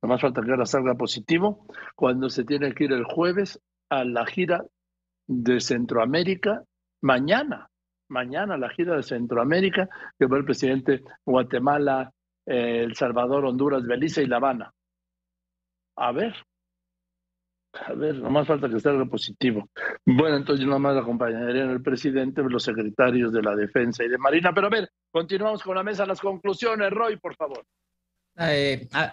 No más falta que ahora salga positivo, cuando se tiene que ir el jueves a la gira de Centroamérica. Mañana la gira de Centroamérica, que va el presidente Guatemala, El Salvador, Honduras, Belice y La Habana. A ver, nomás falta que salga positivo. Bueno, entonces nomás acompañarían al presidente, los secretarios de la Defensa y de Marina. Pero a ver, continuamos con la mesa, las conclusiones. Roy, por favor. A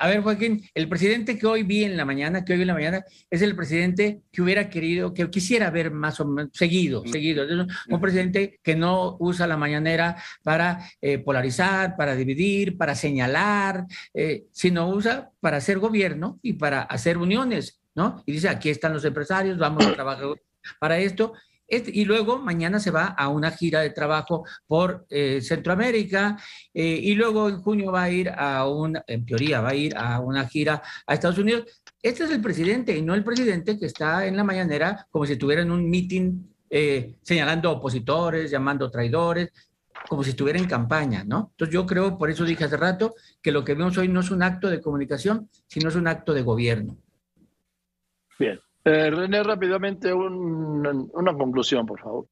ver, Joaquín, el presidente que hoy vi en la mañana, es el presidente que hubiera querido, que quisiera ver más o menos seguido. Un presidente que no usa la mañanera para polarizar, para dividir, para señalar, sino usa para hacer gobierno y para hacer uniones, ¿no? Y dice, aquí están los empresarios, vamos a trabajar para esto. Y luego mañana se va a una gira de trabajo por Centroamérica y luego en junio va a ir en teoría va a ir a una gira a Estados Unidos. Este es el presidente y no el presidente que está en la mañanera como si estuviera en un meeting señalando opositores, llamando traidores, como si estuviera en campaña, ¿no? Entonces yo creo, por eso dije hace rato, que lo que vemos hoy no es un acto de comunicación, sino es un acto de gobierno. Bien. René, rápidamente una conclusión, por favor.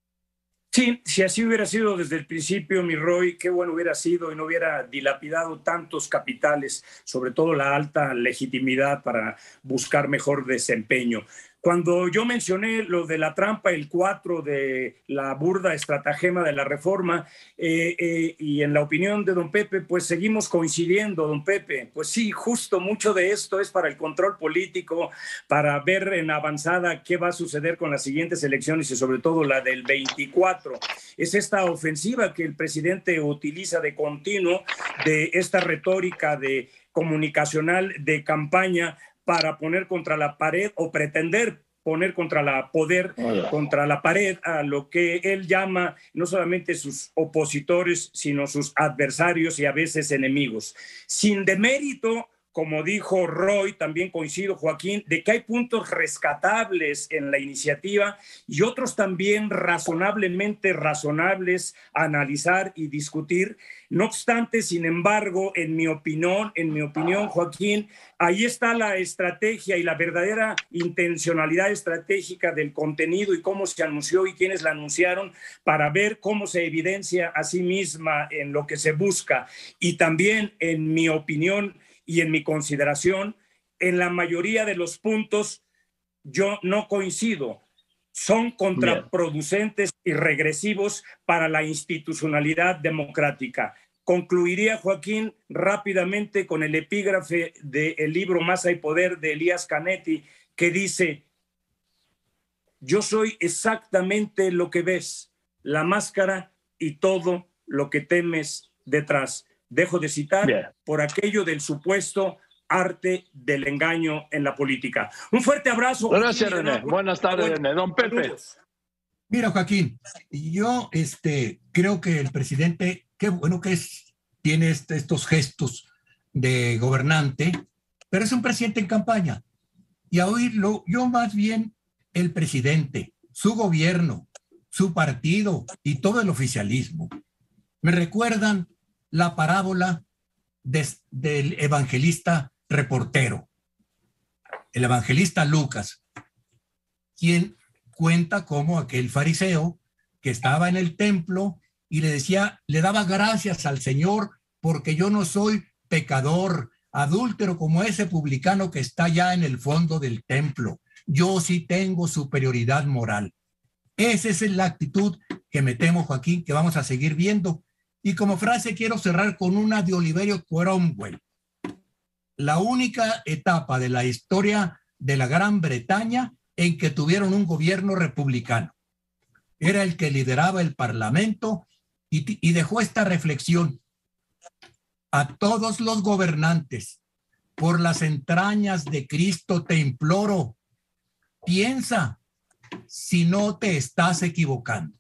Sí, si así hubiera sido desde el principio, mi Roy, qué bueno hubiera sido y no hubiera dilapidado tantos capitales, sobre todo la alta legitimidad para buscar mejor desempeño. Cuando yo mencioné lo de la trampa, el 4 de la burda estratagema de la reforma, y en la opinión de don Pepe, pues seguimos coincidiendo, don Pepe. Pues sí, justo mucho de esto es para el control político, para ver en avanzada qué va a suceder con las siguientes elecciones y sobre todo la del 24. Es esta ofensiva que el presidente utiliza de continuo, de esta retórica de comunicacional de campaña, para poner contra la pared o pretender poner contra la pared a lo que él llama no solamente sus opositores, sino sus adversarios y a veces enemigos. Sin demérito, como dijo Roy, también coincido, Joaquín, de que hay puntos rescatables en la iniciativa y otros también razonablemente razonables a analizar y discutir. No obstante, sin embargo, en mi opinión, Joaquín, ahí está la estrategia y la verdadera intencionalidad estratégica del contenido y cómo se anunció y quiénes la anunciaron, para ver cómo se evidencia a sí misma en lo que se busca. Y también, en mi opinión y en mi consideración, en la mayoría de los puntos yo no coincido. Son contraproducentes y regresivos para la institucionalidad democrática. Concluiría, Joaquín, rápidamente con el epígrafe del libro Masa y Poder de Elías Canetti, que dice: yo soy exactamente lo que ves, la máscara y todo lo que temes detrás. Dejo de citar por aquello del supuesto arte del engaño en la política. Un fuerte abrazo. Gracias, René. Buenas tardes, René. Don Pepe. Mira, Joaquín, yo creo que el presidente, qué bueno que tiene estos gestos de gobernante, pero es un presidente en campaña. Y a oírlo, yo más bien el presidente, su gobierno, su partido y todo el oficialismo me recuerdan la parábola del evangelista reportero, el evangelista Lucas, quien cuenta cómo aquel fariseo que estaba en el templo y le decía, le daba gracias al Señor porque yo no soy pecador, adúltero como ese publicano que está ya en el fondo del templo. Yo sí tengo superioridad moral. Esa es la actitud que me temo, Joaquín, que vamos a seguir viendo. Y como frase quiero cerrar con una de Oliverio Cromwell. La única etapa de la historia de la Gran Bretaña en que tuvieron un gobierno republicano. Era el que lideraba el Parlamento y dejó esta reflexión. A todos los gobernantes, por las entrañas de Cristo te imploro, piensa si no te estás equivocando.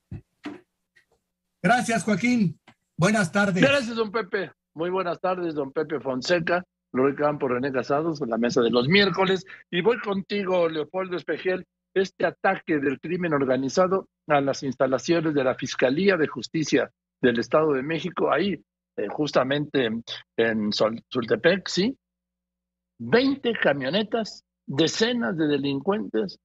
Gracias, Joaquín. Buenas tardes. Gracias, don Pepe. Muy buenas tardes, don Pepe Fonseca, Luis Campos, René Casados, en la mesa de los miércoles. Y voy contigo, Leopoldo Espejel. Este ataque del crimen organizado a las instalaciones de la Fiscalía de Justicia del Estado de México, ahí, justamente en Sultepec, sí. 20 camionetas, decenas de delincuentes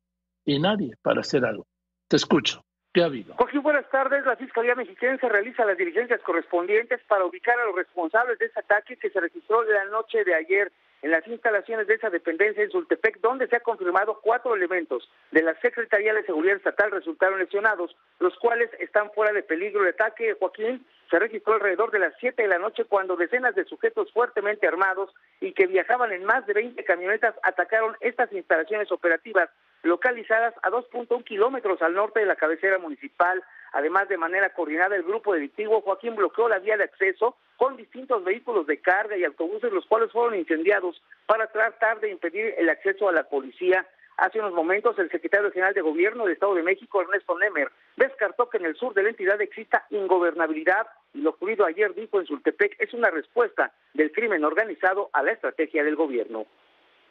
y nadie para hacer algo. Te escucho. ¿Qué ha habido? Joaquín, buenas tardes. La Fiscalía Mexiquense realiza las diligencias correspondientes para ubicar a los responsables de ese ataque que se registró la noche de ayer en las instalaciones de esa dependencia en Sultepec, donde se ha confirmado 4 elementos de la Secretaría de Seguridad Estatal resultaron lesionados, los cuales están fuera de peligro de ataque. Joaquín, se registró alrededor de las 7 de la noche cuando decenas de sujetos fuertemente armados y que viajaban en más de 20 camionetas atacaron estas instalaciones operativas localizadas a 2.1 kilómetros al norte de la cabecera municipal. Además, de manera coordinada, el grupo delictivo, Joaquín, bloqueó la vía de acceso con distintos vehículos de carga y autobuses, los cuales fueron incendiados para tratar de impedir el acceso a la policía. Hace unos momentos, el secretario general de Gobierno del Estado de México, Ernesto Nemer, descartó que en el sur de la entidad exista ingobernabilidad y lo ocurrido ayer, dijo, en Sultepec es una respuesta del crimen organizado a la estrategia del gobierno.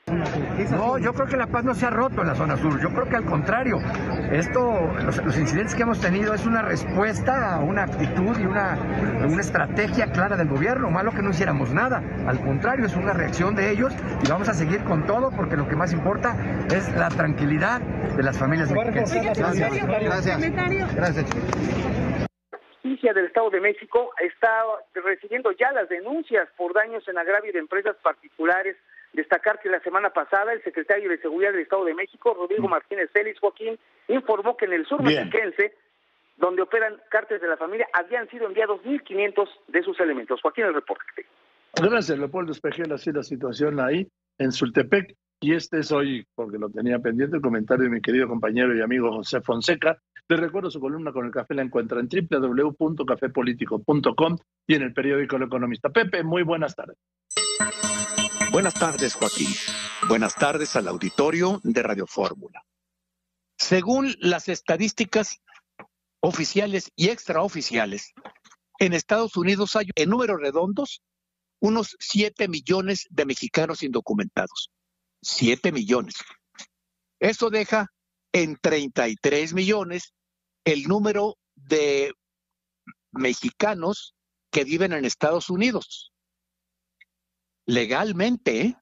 No, yo creo que la paz no se ha roto en la zona sur. Yo creo que al contrario, los incidentes que hemos tenido es una respuesta a una actitud y una estrategia clara del gobierno. Malo que no hiciéramos nada. Al contrario, es una reacción de ellos y vamos a seguir con todo porque lo que más importa es la tranquilidad de las familias mexicanas. Gracias. Justicia del Estado de México está recibiendo ya las denuncias por daños en agravio de empresas particulares. Destacar que la semana pasada el secretario de Seguridad del Estado de México, Rodrigo Martínez Félix, Joaquín, informó que en el sur mexiquense, donde operan cárteles de la familia, habían sido enviados 1.500 de sus elementos. Joaquín, el reporte. Gracias, Leopoldo Espejel. Así la situación ahí en Sultepec. Y este es hoy, porque lo tenía pendiente, el comentario de mi querido compañero y amigo José Fonseca. Les recuerdo su columna con el café, la encuentra en www.cafepolitico.com y en el periódico El Economista. Pepe, muy buenas tardes. Buenas tardes, Joaquín. Buenas tardes al auditorio de Radio Fórmula. Según las estadísticas oficiales y extraoficiales, en Estados Unidos hay, en números redondos, unos 7 millones de mexicanos indocumentados. 7 millones. Eso deja en 33 millones el número de mexicanos que viven en Estados Unidos. Legalmente,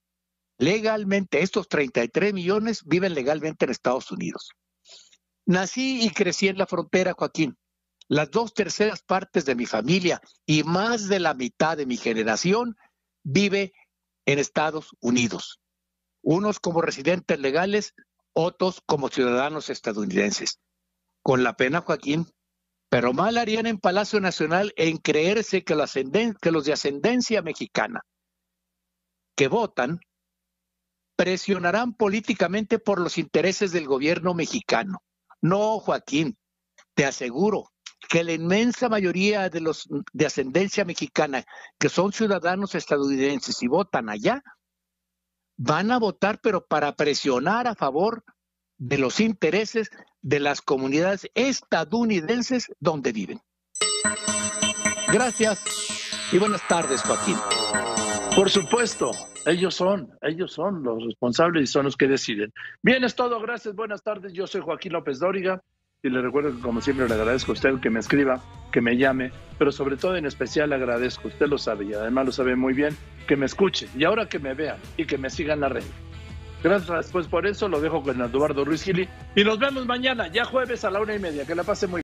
estos 33 millones viven legalmente en Estados Unidos. Nací y crecí en la frontera, Joaquín. Las 2/3 partes de mi familia y más de la mitad de mi generación vive en Estados Unidos. Unos como residentes legales, otros como ciudadanos estadounidenses. Con la pena, Joaquín, pero mal harían en Palacio Nacional en creerse que los de ascendencia mexicana que votan presionarán políticamente por los intereses del gobierno mexicano. No, Joaquín, te aseguro que la inmensa mayoría de los de ascendencia mexicana que son ciudadanos estadounidenses y votan allá, van a votar pero para presionar a favor de los intereses de las comunidades estadounidenses donde viven. Gracias y buenas tardes, Joaquín. Por supuesto, ellos son los responsables y son los que deciden. Bien, es todo, gracias, buenas tardes, yo soy Joaquín López Dóriga y le recuerdo que como siempre le agradezco a usted que me escriba, que me llame, pero sobre todo en especial le agradezco, usted lo sabe y además lo sabe muy bien, que me escuche y ahora que me vean y que me sigan la red. Gracias pues por eso, lo dejo con Eduardo Ruiz Gili y nos vemos mañana, ya jueves a la 1:30, que la pase muy bien.